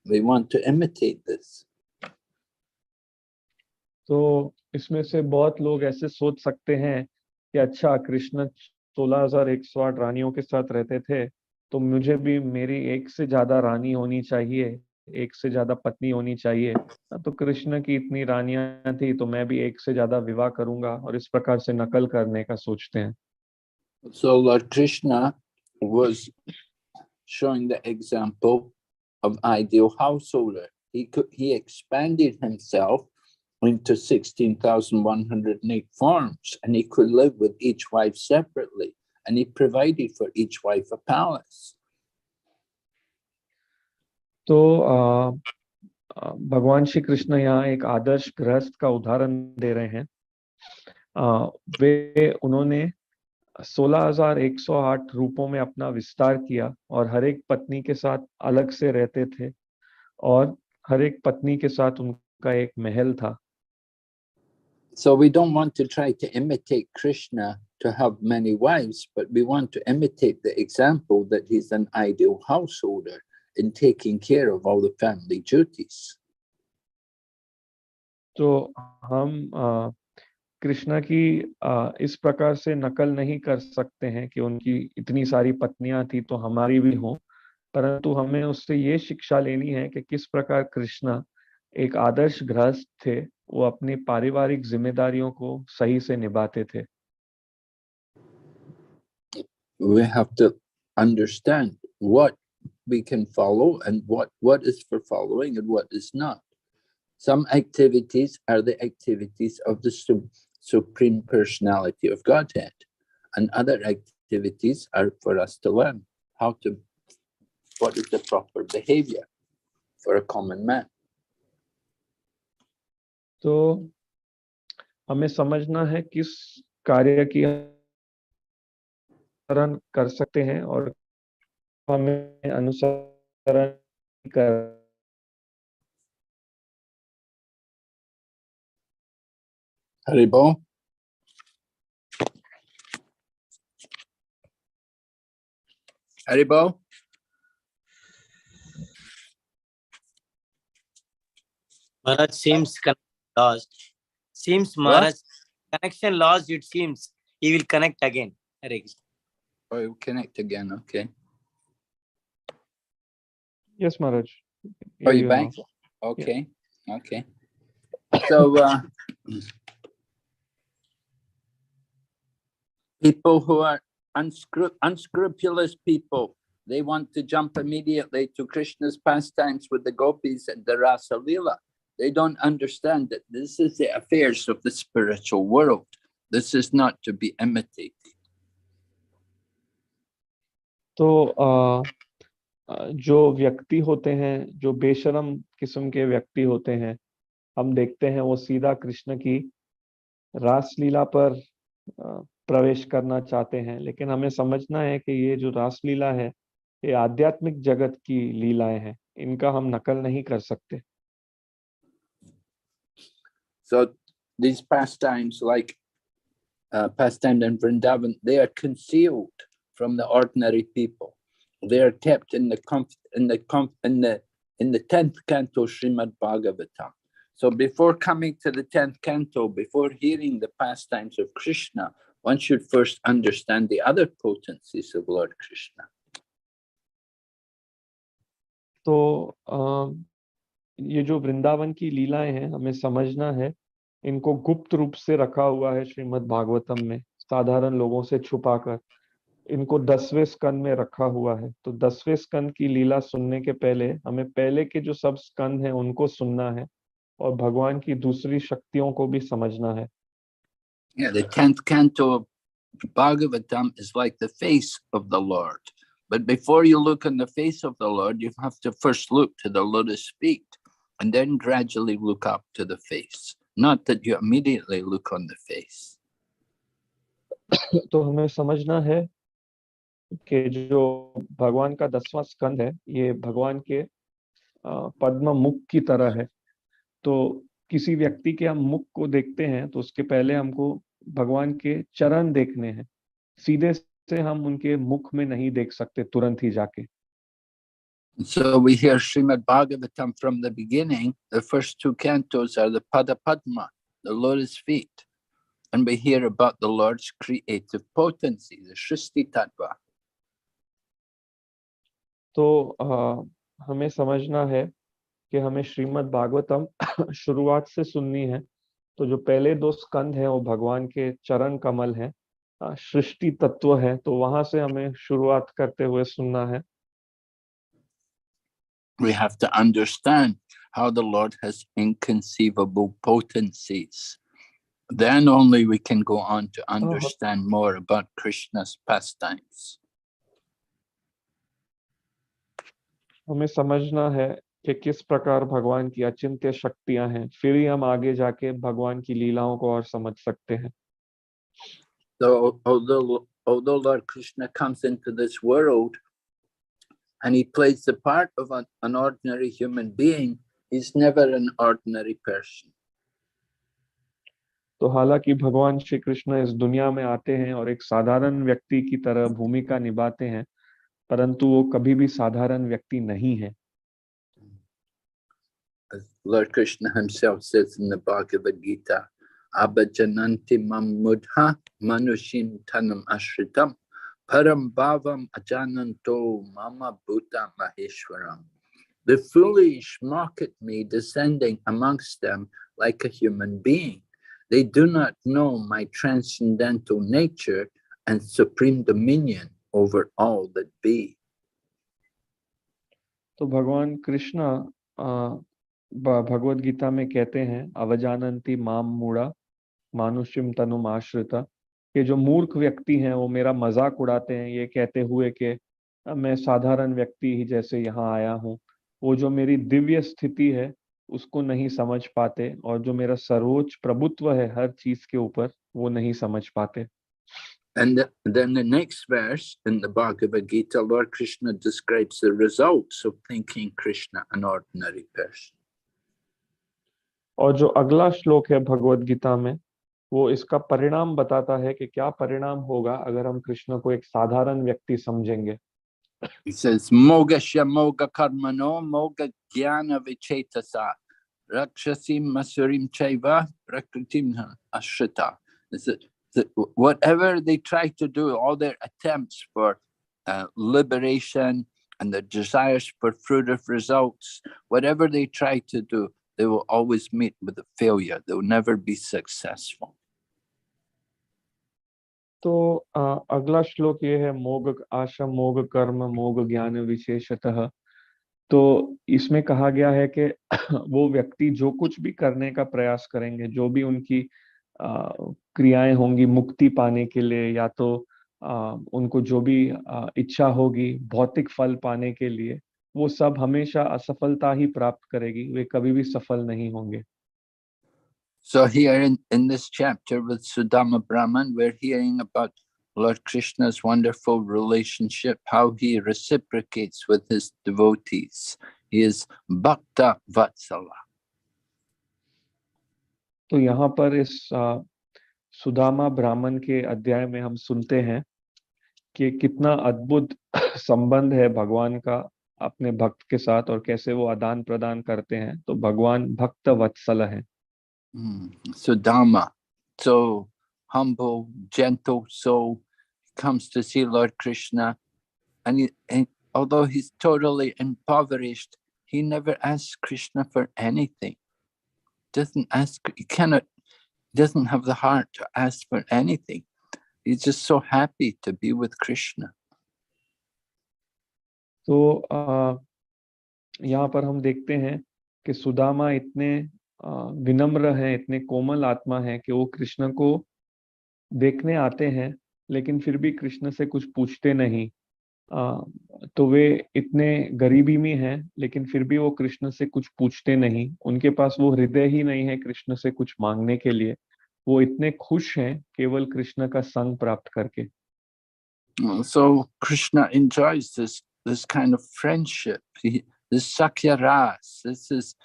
We want to imitate this. तो इसमें से बहुत लोग ऐसे सोच सकते हैं कि अच्छा, कृष्ण 16,108 रानियों के साथ रहते थे, तो मुझे भी मेरी एक से ज्यादा रानी होनी चाहिए, एक से ज्यादा पत्नी होनी चाहिए। तो कृष्ण की इतनी रानियां थी तो मैं भी एक से ज्यादा विवाह करूंगा, और इस प्रकार से नकल करने का सोचते हैं। So Lord Krishna was showing the example of ideal householder. He expanded himself into 16,108 forms, and he could live with each wife separately, and he provided for each wife a palace. तो भगवान श्री कृष्ण यहाँ एक आदर्श गृहस्थ का उदाहरण दे रहे हैं। उन्होंने 16,108 रूपों में अपना विस्तार किया और हर एक पत्नी के साथ अलग से रहते थे, और हर एक पत्नी के साथ उनका एक महल था। So we don't want to try to imitate Krishna to have many wives, but we want to imitate the example that he's an ideal householder in taking care of all the family duties. तो हम कृष्णा की इस प्रकार से नकल नहीं कर सकते हैं कि उनकी इतनी सारी पत्नियां थी तो हमारी भी हो, परंतु हमें उससे ये शिक्षा लेनी है कि किस प्रकार कृष्णा एक आदर्श गृहस्थ थे, वो अपनी पारिवारिक जिम्मेदारियों को सही से निभाते थे। We have to understand what we can follow and what is for following and what is not. Some activities are the activities of the Supreme Personality of Godhead, and other activities are for us to learn how to what is the proper behavior for a common man. तो हमें समझना है किस कार्य की अनुसरण कर सकते हैं और हमें अनुसरण कर। Haribo. Haribo. Maharaj seems lost. Seems Maharaj connection lost. It seems he will connect again. Hare Krishna. Oh, you'll connect again. Okay. Yes, Maharaj. Oh, you back? Okay. Yeah. Okay. So people who are unscrupulous people, they want to jump immediately to Krishna's pastimes with the gopis and the Rasa Leela. They don't understand that this is the affairs of the spiritual world. This is not to be imitated. तो जो व्यक्ति होते हैं, जो बेशरम किस्म के व्यक्ति होते हैं, हम देखते हैं वो सीधा कृष्ण की रासलीला पर प्रवेश करना चाहते हैं, लेकिन हमें समझना है कि ये जो रासलीला है ये आध्यात्मिक जगत की लीलाएं हैं, इनका हम नकल नहीं कर सकते। So these pastimes, like pastimes in Vrindavan, they are concealed from the ordinary people. They are kept in the 10th canto Srimad Bhagavatam. So before coming to the 10th canto, before hearing the pastimes of Krishna, one should first understand the other potencies of Lord Krishna. तो ये जो वृंदावन की लीलाएं हैं, हमें समझना है इनको गुप्त रूप से रखा हुआ है श्रीमद् भागवतम में, साधारण लोगों से छुपाकर इनको 10वें स्कंद में रखा हुआ है। तो 10वें स्कंद की लीला सुनने के पहले हमें पहले के जो सब स्कंद हैं उनको सुनना है और भगवान की दूसरी शक्तियों को भी समझना है। Yeah, the 10th canto of Bhagavatam is like the face of the Lord. But before you look on the face of the Lord, you have to first look to the lotus feet and then gradually look up to the face. Not that you immediately look on the face. तो हमें समझना है कि जो भगवान का 10वां स्कंद है ये भगवान के पद्म मुख की तरह है। तो किसी व्यक्ति के हम मुख को देखते हैं तो उसके पहले हमको भगवान के चरण देखने हैं, सीधे से हम उनके मुख में नहीं देख सकते तुरंत ही जाके। So we hear Srimad Bhagavatam from the beginning. The first 2 cantos are the Pada Padma, the lotus feet. And we hear about the Lord's creative potency, the Shristi Tattva. तो हमें समझना है कि हमें श्रीमद् भागवतम शुरुआत से सुननी है। तो जो पहले 2 स्कंद हैं वो भगवान के चरण कमल हैं, सृष्टि तत्व है, तो वहां से हमें शुरुआत करते हुए सुनना है। We have to understand how the Lord has inconceivable potencies. Then only we can go on to understand more about Krishna's pastimes. हमें समझना है कि किस प्रकार भगवान की अचिंत्य शक्तियां हैं, फिर ही हम आगे जाके भगवान की लीलाओं को और समझ सकते हैं। So although Lord Krishna comes into this world and he plays the part of an ordinary human being, he's never an ordinary person. तो हालांकि भगवान श्री कृष्ण इस दुनिया में आते हैं और एक साधारण व्यक्ति की तरह भूमिका निभाते हैं, परंतु वो कभी भी साधारण व्यक्ति नहीं है। As Lord Krishna himself says in the Bhagavad Gita, Abhajananti Mamudha Manushim Tanam Ashritam Param Bhavam Ajananto Mama Bhuta Maheshwaram. The foolish mock at me, descending amongst them like a human being. They do not know my transcendental nature and supreme dominion over all that be. तो भगवान कृष्ण भगवद गीता में कहते हैं, अवजानंती माम मूढ़ा मानुष्यम तनुम आश्रिता, कि जो मूर्ख व्यक्ति हैं वो मेरा मजाक उड़ाते हैं ये कहते हुए कि मैं साधारण व्यक्ति ही जैसे यहाँ आया हूँ, वो जो मेरी दिव्य स्थिति है उसको नहीं समझ पाते, और जो मेरा सर्वोच्च प्रभुत्व है हर चीज के ऊपर वो नहीं समझ पाते। And then the next verse in the Bhagavad Gita, Lord Krishna describes the results of thinking Krishna an ordinary person. और जो अगला श्लोक है भगवत गीता में, वो इसका परिणाम बताता है कि क्या परिणाम होगा अगर हम कृष्ण को एक साधारण व्यक्ति समझेंगे। He says, Mogasya moga karmano moga jnana vichetasa rakshasi masurim chaiva prakritim ashrita. Whatever they try to do, all their attempts for liberation and the desires for fruitive results, whatever they try to do, they will always meet with a failure. They will never be successful. तो अगला श्लोक ये है, मोग आशा मोग कर्म मोग ज्ञान विशेषतः। तो इसमें कहा गया है कि वो व्यक्ति जो कुछ भी करने का प्रयास करेंगे, जो भी उनकी क्रियाएं होंगी मुक्ति पाने के लिए, या तो उनको जो भी इच्छा होगी भौतिक फल पाने के लिए, वो सब हमेशा असफलता ही प्राप्त करेगी, वे कभी भी सफल नहीं होंगे। So here in this chapter with Sudama Brahman, we're hearing about Lord Krishna's wonderful relationship, how he reciprocates with his devotees. He is Bhakta Vatsala. तो यहाँ पर इस सुदामा ब्राह्मण के अध्याय में हम सुनते हैं कि कितना अद्भुत संबंध है भगवान का अपने भक्त के साथ, और कैसे वो आदान प्रदान करते हैं। तो भगवान भक्त वत्सल है। Sudama, so humble, gentle soul, comes to see Lord Krishna, and although he's totally impoverished, he never asks Krishna for anything. Doesn't have the heart to ask for anything. He's just so happy to be with Krishna. तो यहाँ पर हम देखते हैं कि सुदामा इतने विनम्र हैं, इतने कोमल आत्मा हैं कि वो कृष्ण को देखने आते हैं, लेकिन फिर भी कृष्ण से कुछ पूछते नहीं। तो वे इतने गरीबी में हैं, लेकिन फिर भी वो कृष्ण से कुछ पूछते नहीं। उनके पास वो हृदय ही नहीं है कृष्ण से कुछ मांगने के लिए। वो इतने खुश हैं केवल कृष्ण का संग प्राप्त करके। So Krishna enjoys this kind of friendship. This Sakya Ras. This is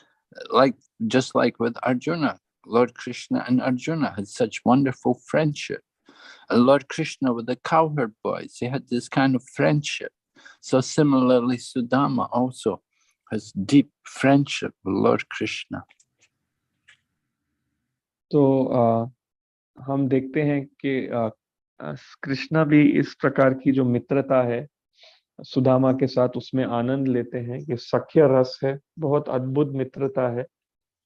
just like with Arjuna. Lord Krishna and Arjuna had such wonderful friendship. And Lord Krishna with the cowherd boys, they had this kind of friendship. So similarly, Sudama also has deep friendship with Lord Krishna. तो हम देखते हैं कि कृष्णा भी इस प्रकार की जो मित्रता है सुदामा के साथ, उसमें आनंद लेते हैं। ये सख्य रस है, बहुत अद्भुत मित्रता है।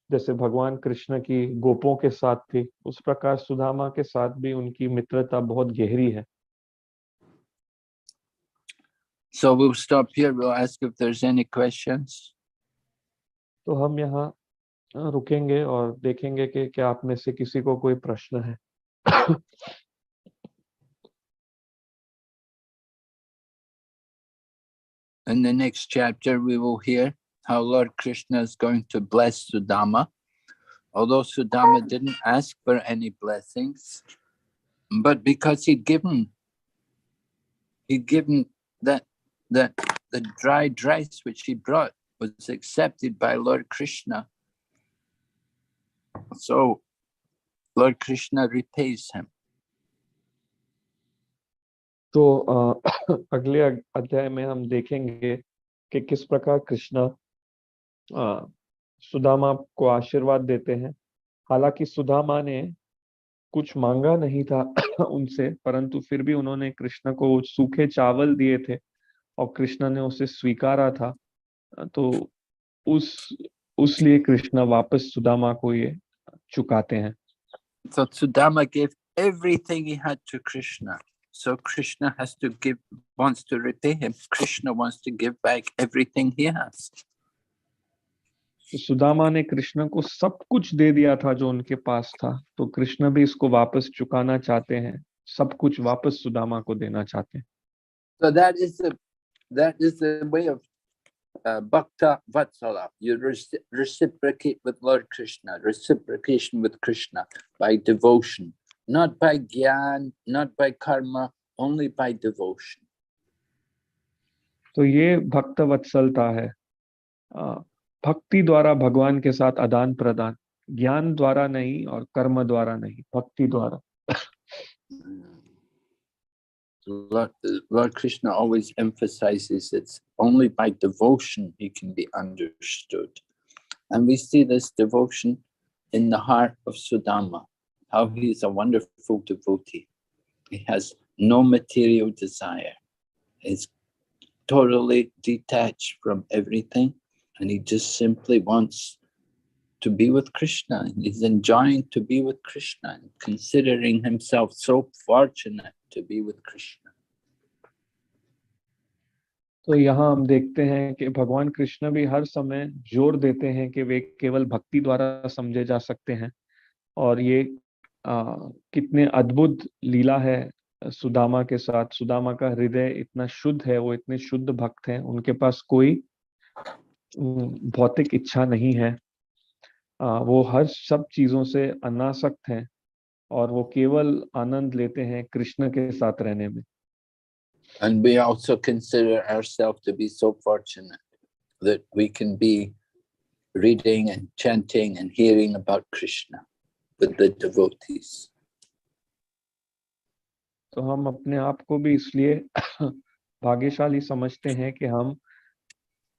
जैसे भगवान कृष्ण की गोपों के साथ थी, उस प्रकार सुदामा के साथ भी उनकी मित्रता बहुत गहरी है। So we'll stop here. We'll ask if there's any questions. तो हम यहाँ रुकेंगे और देखेंगे कि क्या आप में से किसी को कोई प्रश्न है। In the next chapter, we will hear how Lord Krishna is going to bless Sudama. Although Sudama didn't ask for any blessings, but because he'd given that the dried rice which he brought was accepted by Lord Krishna. So Lord Krishna repays him. तो अगले अध्याय में हम देखेंगे कि किस प्रकार कृष्ण सुदामा को आशीर्वाद देते हैं। हालांकि सुदामा ने कुछ मांगा नहीं था उनसे, परंतु फिर भी उन्होंने कृष्ण को सूखे चावल दिए थे और कृष्ण ने उसे स्वीकारा था। तो उस लिए कृष्ण वापस सुदामा को ये चुकाते हैं। So Sudama gave everything he had to Krishna. So Krishna wants to repay him. Krishna wants to give back everything he has. Sudama ने कृष्ण को सब कुछ दे दिया था जो उनके पास था, तो कृष्ण भी इसको वापस चुकाना चाहते हैं, सब कुछ वापस सुदामा को देना चाहते हैं। So that is that is the way of Bhakta Vatsala. You reciprocate with Lord Krishna, reciprocation with Krishna by devotion, not by gyan, not by karma, only by devotion. तो ये भक्त वत्सलता है, भक्ति द्वारा भगवान के साथ आदान प्रदान, ज्ञान द्वारा नहीं और कर्म द्वारा नहीं, भक्ति द्वारा. Lord Krishna always emphasizes it's only by devotion he can be understood. And we see this devotion in the heart of Sudama, how he is a wonderful devotee. He has no material desire. He's totally detached from everything, and he just simply wants to be with Krishna. He's enjoying to be with Krishna and considering himself so fortunate to be with Krishna. तो यहाँ हम देखते हैं कि भगवान कृष्ण भी हर समय जोर देते हैं कि वे केवल भक्ति द्वारा समझे जा सकते हैं, और ये कितने अद्भुत लीला है सुदामा के साथ. सुदामा का हृदय इतना शुद्ध है, वो इतने शुद्ध भक्त हैं, उनके पास कोई भौतिक इच्छा नहीं है, वो हर सब चीजों से अनासक्त हैं और वो केवल आनंद लेते हैं कृष्ण के साथ रहने में. And we also consider ourselves to be so fortunate that we can be reading and chanting and hearing about Krishna with the devotees. तो हम अपने आप को भी इसलिए भाग्यशाली समझते हैं कि हम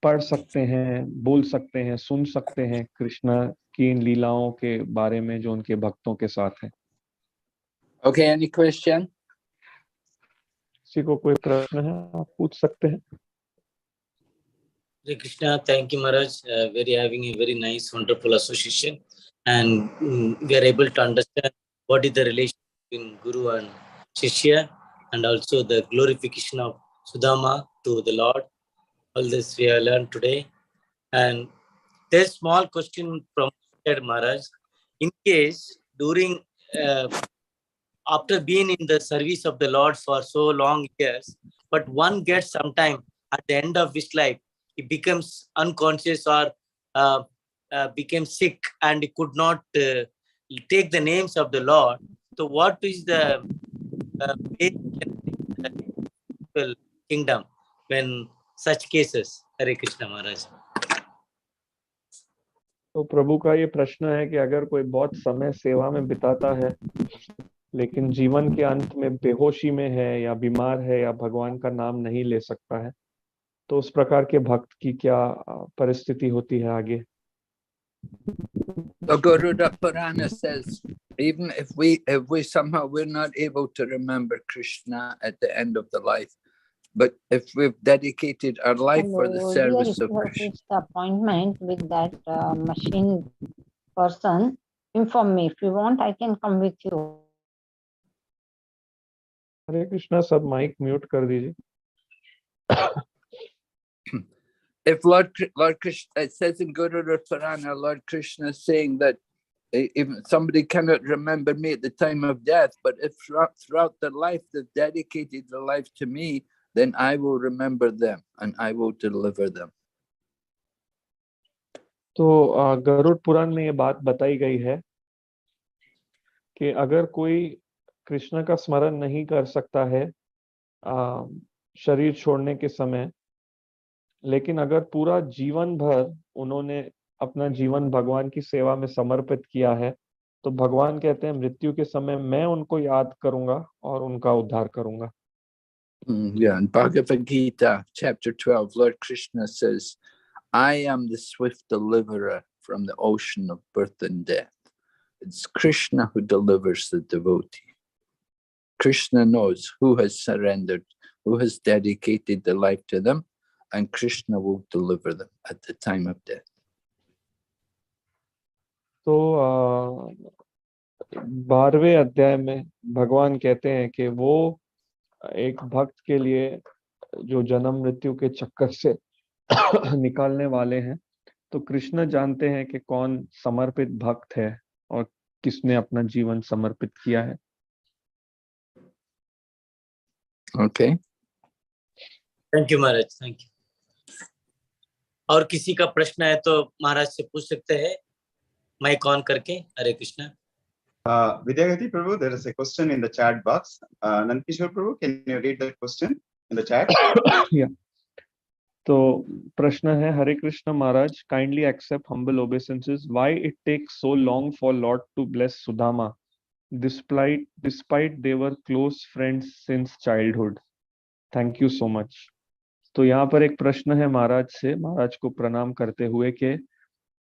पढ़ सकते हैं, बोल सकते हैं, सुन सकते हैं कृष्ण की इन लीलाओं के बारे में जो उनके भक्तों के साथ है. Okay, any question? किसी को कोई प्रश्न है, आप पूछ सकते हैं. Hare Krishna, thank you Maharaj. Very having a very nice, wonderful association, and we are able to understand what is the relation between Guru and Shishya, and also the glorification of Sudama to the Lord. All this we have learned today. And there's a small question from Maharaj. In case during after being in the service of the Lord for so long years, but one gets sometime at the end of his life, he becomes unconscious or became sick and he could not take the names of the Lord. So what is the way kingdom when such cases? Hare Krishna Maharaj. तो प्रभु का ये प्रश्न है कि अगर कोई बहुत समय सेवा में बिताता है लेकिन जीवन के अंत में बेहोशी में है या बीमार है या भगवान का नाम नहीं ले सकता है, तो उस प्रकार के भक्त की क्या परिस्थिति होती है आगे? The Garuda Purana says, even if we somehow we're not able to remember Krishna at the end of the life, but if we've dedicated our life for the service of Krishna. The appointment with that machine person, inform me. If you want, I can come with you. हरे कृष्णा, सब माइक म्यूट कर दीजिए. If Lord Krishna, it says in Garuda Purana, Lord Krishna is saying that if somebody cannot remember me at the time of death, but if throughout their life they've dedicated their life to me, then I will remember them and I will deliver them. तो गरुड़ पुराण में ये बात बताई गई है कि अगर कोई कृष्ण का स्मरण नहीं कर सकता है शरीर छोड़ने के समय, लेकिन अगर पूरा जीवन भर उन्होंने अपना जीवन भगवान की सेवा में समर्पित किया है, तो भगवान कहते हैं मृत्यु के समय मैं उनको याद करूंगा और उनका उद्धार करूंगा. Yeah, in Bhagavad Gita, chapter 12, Lord Krishna says, I am the swift deliverer from the ocean of birth and death. It's Krishna who delivers the devotee. Krishna knows who has surrendered, who has dedicated their life to them, and Krishna will deliver them at the time of death. तो 12वें अध्याय में भगवान कहते हैं कि वो एक भक्त के लिए जो जन्म मृत्यु के चक्कर से निकालने वाले हैं, तो कृष्ण जानते हैं कि कौन समर्पित भक्त है और किसने अपना जीवन समर्पित किया है. Okay. Thank you Maharaj, thank you. और किसी का प्रश्न है तो महाराज से पूछ सकते हैं, माइक ऑन करके। हरे Krishna. Vidyagati Prabhu, there is a question in the chat box. Nandkishore Prabhu, can you read that question in the chat? Yeah. तो प्रश्न है, Hare Krishna Maharaj, kindly accept humble obeisances. Why it takes so long for Lord to bless Sudama, despite they were close friends since childhood? Thank you so much. तो यहाँ पर एक प्रश्न है महाराज से, महाराज को प्रणाम करते हुए, कि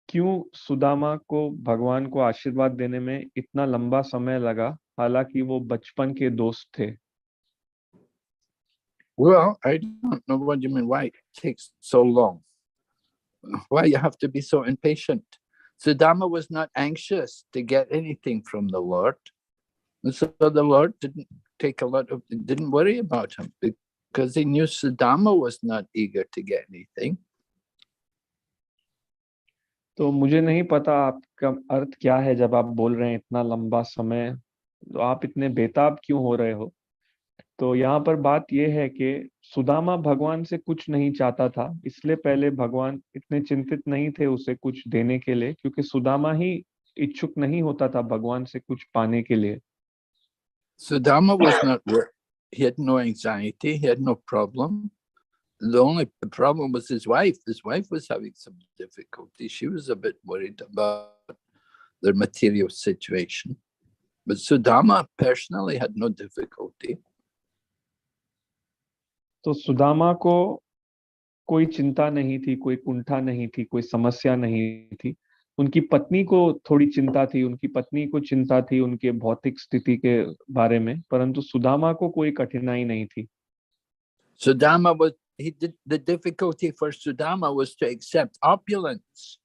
क्यों सुदामा को भगवान को आशीर्वाद देने में इतना लंबा समय लगा, हालांकि वो बचपन के दोस्त थे? Well, I don't know what you mean. Why it takes so long? Why you have to be so impatient? Sudama was not anxious to get anything from the Lord, and so the Lord didn't worry about him because he knew Sudama was not eager to get anything. तो मुझे नहीं पता आपका अर्थ क्या है जब आप बोल रहे हैं इतना लंबा समय, तो आप इतने बेताब क्यों हो रहे हो? तो यहाँ पर बात यह है कि सुदामा भगवान से कुछ नहीं चाहता था, इसलिए पहले भगवान इतने चिंतित नहीं थे उसे कुछ देने के लिए, क्योंकि सुदामा ही इच्छुक नहीं होता था भगवान से कुछ पाने के लिए। Sudama was not worried. He had no anxiety. He had no problem. The only problem was his wife. His wife was having some difficulty. She was a bit worried about their material situation. But Sudama personally had no difficulty. तो सुदामा को कोई चिंता नहीं थी, कोई कुंठा नहीं थी, कोई समस्या नहीं थी। उनकी पत्नी को थोड़ी चिंता थी, उनकी पत्नी को चिंता थी उनके भौतिक स्थिति के बारे में, परंतु सुदामा को कोई कठिनाई नहीं थी। The difficulty for Sudama was to accept opulence.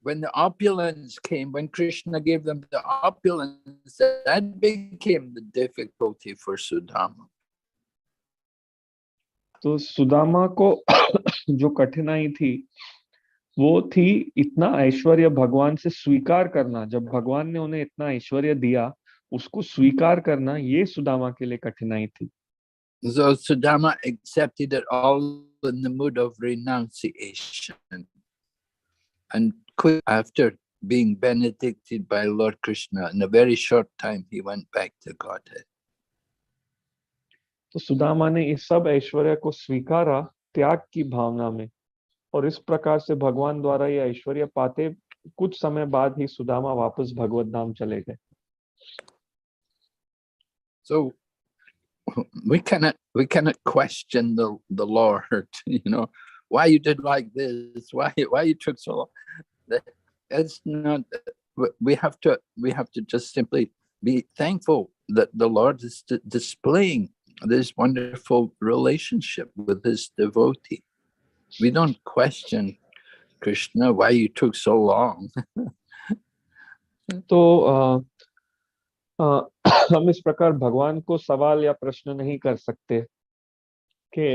When the opulence came, when Krishna gave them the opulence, that became the difficulty for Sudama. तो सुदामा को जो कठिनाई थी वो थी इतना ऐश्वर्य भगवान से स्वीकार करना। जब भगवान ने उन्हें इतना ऐश्वर्य दिया, उसको स्वीकार करना, ये सुदामा के लिए कठिनाई थी। So Sudama accepted it all in the mood of renunciation. And quick after being benedicted by Lord Krishna, in a very short time, he went back to Godhead. तो सुदामा ने इस सब ऐश्वर्य को स्वीकारा त्याग की भावना में, और इस प्रकार से भगवान द्वारा ये ऐश्वर्य पाते कुछ समय बाद ही सुदामा वापस भगवत धाम चले गए। So we cannot question the Lord, why you did like this, why you took so long. It's not. We have to just simply be thankful that the Lord is displaying this wonderful relationship with his devotee. We don't question Krishna, why you took so long. तो हम इस प्रकार भगवान को सवाल या प्रश्न नहीं कर सकते कि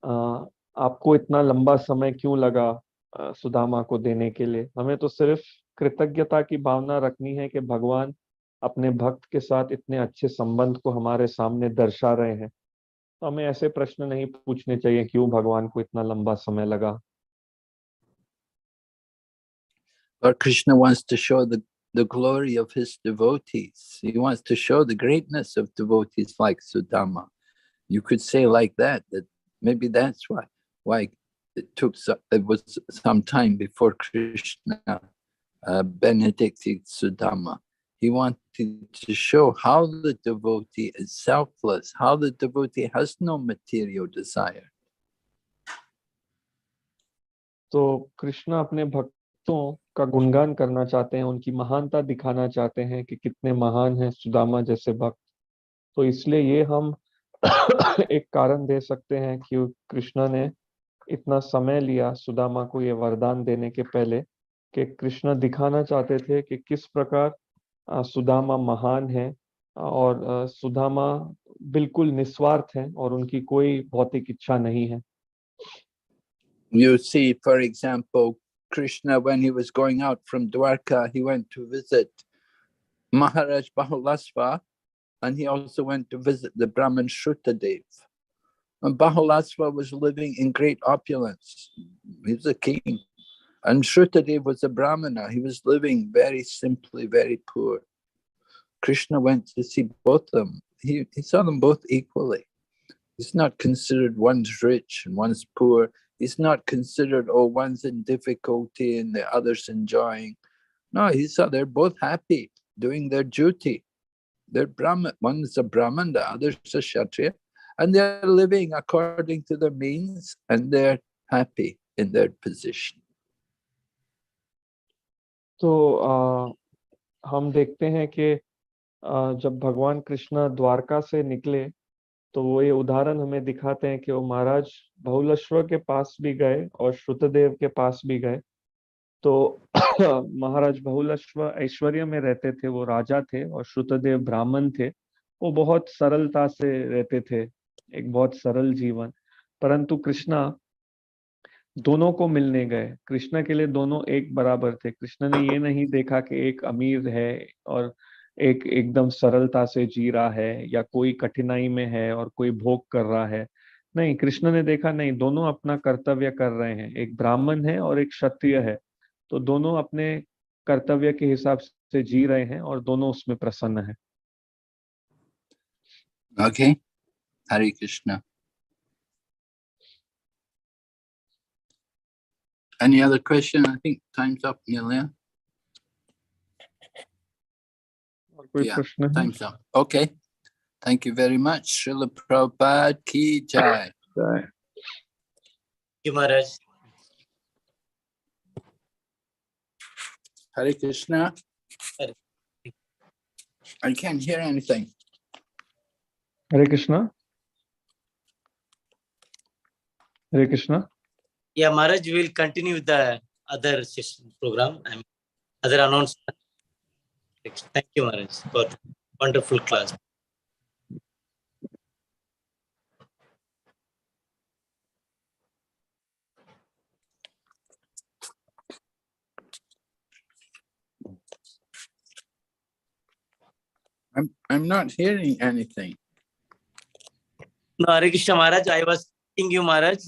आपको इतना लंबा समय क्यों लगा सुदामा को देने के लिए। हमें तो सिर्फ कृतज्ञता की भावना रखनी है कि भगवान अपने भक्त के साथ इतने अच्छे संबंध को हमारे सामने दर्शा रहे हैं। तो हमें ऐसे प्रश्न नहीं पूछने चाहिए क्यों भगवान को इतना लंबा समय लगा। Lord Krishna wants to show the glory of his devotees. He wants to show the greatness of devotees like Sudama. You could say like that maybe that's why it was some time before Krishna benedicted Sudama. He wanted to show how the devotee is selfless, how the devotee has no material desire. तो कृष्ण अपने भक्तों का गुणगान करना चाहते हैं, उनकी महानता दिखाना चाहते हैं कि कितने महान हैं सुदामा जैसे भक्त। तो इसलिए ये हम एक कारण दे सकते हैं कि कृष्ण ने इतना समय लिया सुदामा को ये वरदान देने के पहले, कि कृष्ण दिखाना चाहते थे कि किस प्रकार सुदामा महान है और सुदामा बिल्कुल निस्वार्थ हैं और उनकी कोई भौतिक इच्छा नहीं है। You see, for example, Krishna, when he was going out from Dwarka, he went to visit Maharaj Bahulasva, and he also went to visit the Brahman Shrutadev. And Bahulasva was living in great opulence. He was a king. And Shrutadev was a Brahmana. He was living very simply, very poor. Krishna went to see both of them. He saw them both equally. He's not considered one's rich and one's poor. He's not considered, oh, one's in difficulty and the other's enjoying. No, he saw they're both happy, doing their duty. They're Brahman. One is a Brahman, the other is a Kshatriya. And they're living according to their means and they're happy in their position. तो हम देखते हैं कि जब भगवान कृष्ण द्वारका से निकले तो वो ये उदाहरण हमें दिखाते हैं कि वो महाराज बहुलश्व के पास भी गए और श्रुतदेव के पास भी गए। तो महाराज बहुलश्व ऐश्वर्य में रहते थे, वो राजा थे, और श्रुतदेव ब्राह्मण थे। वो बहुत सरलता से रहते थे, एक बहुत सरल जीवन। परंतु कृष्णा दोनों को मिलने गए। कृष्ण के लिए दोनों एक बराबर थे। कृष्ण ने ये नहीं देखा कि एक अमीर है और एक एकदम सरलता से जी रहा है, या कोई कठिनाई में है और कोई भोग कर रहा है। नहीं, कृष्ण ने देखा नहीं, दोनों अपना कर्तव्य कर रहे हैं। एक ब्राह्मण है और एक क्षत्रिय है, तो दोनों अपने कर्तव्य के हिसाब से जी रहे हैं और दोनों उसमें प्रसन्न है। Okay, Hare Krishna. Any other question? I think time's up, Nelia. Yeah, time's up. Okay. Thank you very much. Srila Prabhupada ki jai. Thank you, Maharaj. Hare Krishna. I can't hear anything. Hare Krishna. Hare Krishna. Yeah, Maharaj, we will continue with the other session program and other announcement. Thank you, Maharaj, for wonderful class. I'm not hearing anything. No, Hare Krishna, Maharaj, I was thanking you, Maharaj.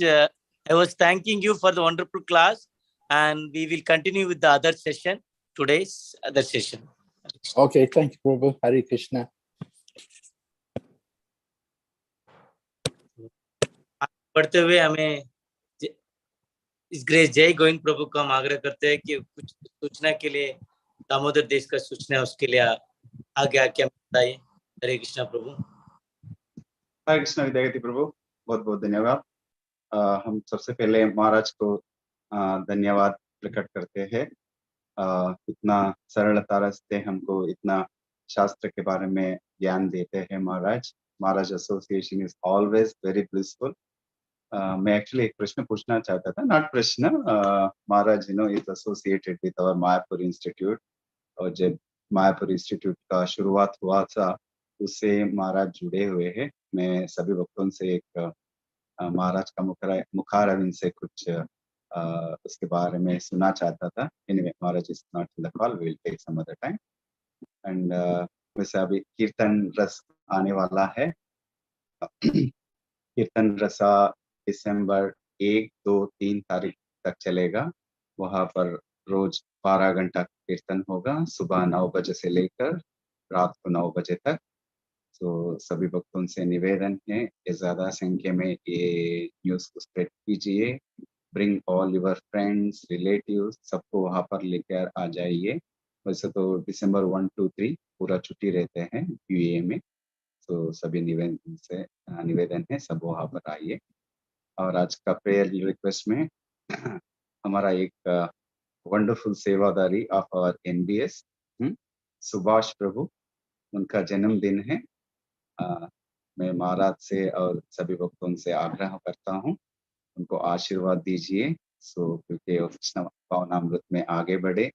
I was thanking you for the wonderful class, and we will continue with the other session, today's other session. Okay, thank you, Prabhu. Hare Krishna. पढ़ते हुए हमें इस ग्रेस जय गोविंद प्रभु को हम आग्रह करते हैं कि कुछ सूचना के लिए दामोदर देश का सूचना है, उसके लिए आगे आके हम बताइए। हरे कृष्णा प्रभु। हरे कृष्णा विद्यागति प्रभु, बहुत बहुत धन्यवाद। हम सबसे पहले महाराज को धन्यवाद प्रकट करते हैं। इतना सरलता से हमको इतना शास्त्र के बारे में ज्ञान देते हैं Maharaj. Maharaj association is always very blissful. मैं एक्चुअली एक प्रश्न पूछना चाहता था, नॉट प्रश्न। Maharaj is associated with our Mayapur institute, और जब मायापुर इंस्टीट्यूट का शुरुआत हुआ था उससे महाराज जुड़े हुए हैं। मैं सभी भक्तों से एक महाराज का मुखारविंद से कुछ उसके बारे में सुनना चाहता था। Anyway, Maharaj is not in the call, we will take some other time. And वैसे अभी कीर्तन रस आने वाला है। कीर्तन रसा दिसंबर 1, 2, 3 तारीख तक चलेगा। वहां पर रोज 12 घंटा कीर्तन होगा, सुबह 9 बजे से लेकर रात को 9 बजे तक। तो सभी भक्तों से निवेदन है कि ज्यादा संख्या में ये न्यूज को स्प्रेड कीजिए। Bring all your friends, relatives, सबको वहां पर लेकर आ जाइए। वैसे तो दिसंबर 1, 2, 3 पूरा छुट्टी रहते हैं यूए में, तो सभी निवेदन है सब वहां पर आइए। और आज का प्रेयर रिक्वेस्ट में हमारा एक वंडरफुल सेवादारी of our NBS Subhash Prabhu, उनका जन्मदिन है। मैं महाराज से और सभी भक्तों से आग्रह करता हूँ उनको आशीर्वाद दीजिए, क्योंकि वो कृष्ण पावनामृत में आगे बढ़े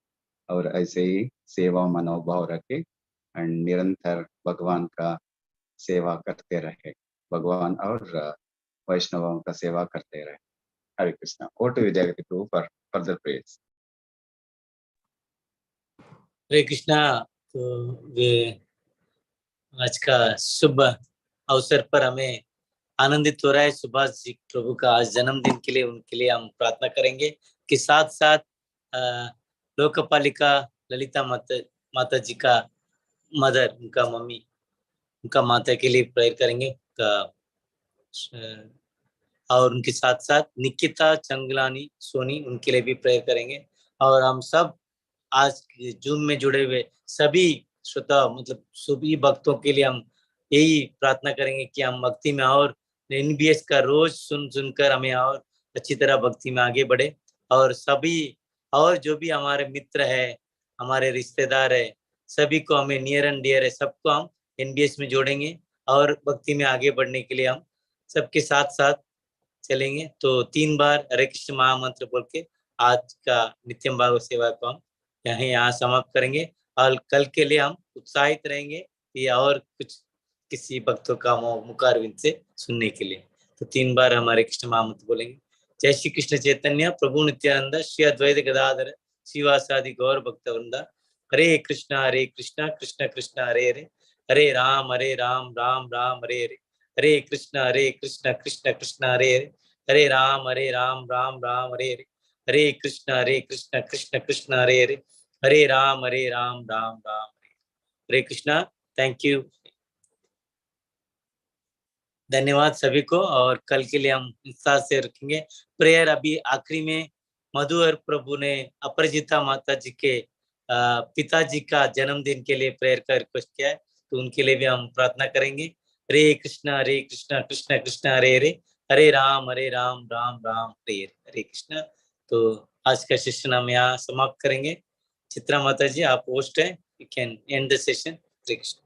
और ऐसे ही सेवा मनोभाव रखे और निरंतर भगवान का सेवा करते रहे, भगवान और वैष्णवों का सेवा करते रहे। Hare Krishna. Over to Vidyagati Prabhu for further prayers. Hare Krishna. तो वे आज का शुभ अवसर पर हमें आनंदित हो रहा है। सुभाष जी प्रभु का आज जन्मदिन के लिए उनके लिए हम प्रार्थना करेंगे कि साथ साथ लोकपालिका ललिता माता जी का मदर, उनका मम्मी, उनका माता के लिए प्रेयर करेंगे और उनके साथ साथ निकिता चंगलानी सोनी, उनके लिए भी प्रेयर करेंगे। और हम सब आज जूम में जुड़े हुए सभी श्रोता मतलब सभी भक्तों के लिए हम यही प्रार्थना करेंगे कि हम भक्ति में और एनबीएस का रोज सुनकर हमें और अच्छी तरह भक्ति में आगे बढ़े। और सभी और जो भी हमारे मित्र है, हमारे रिश्तेदार है, सभी को हमें नियर एंड डियर है, सबको हम एनबीएस में जोड़ेंगे और भक्ति में आगे बढ़ने के लिए हम सबके साथ साथ चलेंगे। तो 3 बार हरे कृष्ण महामंत्र बोल के आज का नित्यम भागवत सेवा को हम यहाँ समाप्त करेंगे। और कल के लिए हम उत्साहित रहेंगे या और कुछ किसी भक्तों का मुखारविंद से सुनने के लिए। तो 3 बार हमारे कृष्ण महामंत्र बोलेंगे। जय श्री कृष्ण चैतन्य प्रभु नित्यानंद श्री अद्वैत गदाधर श्रीवासादि गौर भक्त वृंदा। हरे कृष्ण कृष्ण कृष्ण हरे हरे, हरे राम राम राम हरे हरे, हरे कृष्ण कृष्ण कृष्ण हरे हरे, हरे राम राम राम हरे हरे, हरे कृष्ण कृष्ण कृष्ण हरे हरे, हरे राम राम राम हरे कृष्णा। थैंक यू, धन्यवाद सभी को। और कल के लिए हम उत्साह से रखेंगे प्रेयर। अभी आखिरी में मधुर प्रभु ने अपराजिता माता जी के पिताजी का जन्मदिन के लिए प्रेयर का रिक्वेस्ट किया है, तो उनके लिए भी हम प्रार्थना करेंगे। हरे कृष्ण कृष्ण कृष्ण हरे हरे, हरे राम राम राम हरे हरे, हरे कृष्ण। तो आज का सेशन हम यहाँ समाप्त करेंगे। चित्रा माता जी आप होस्ट हैं, you can and the session. Hare Krishna.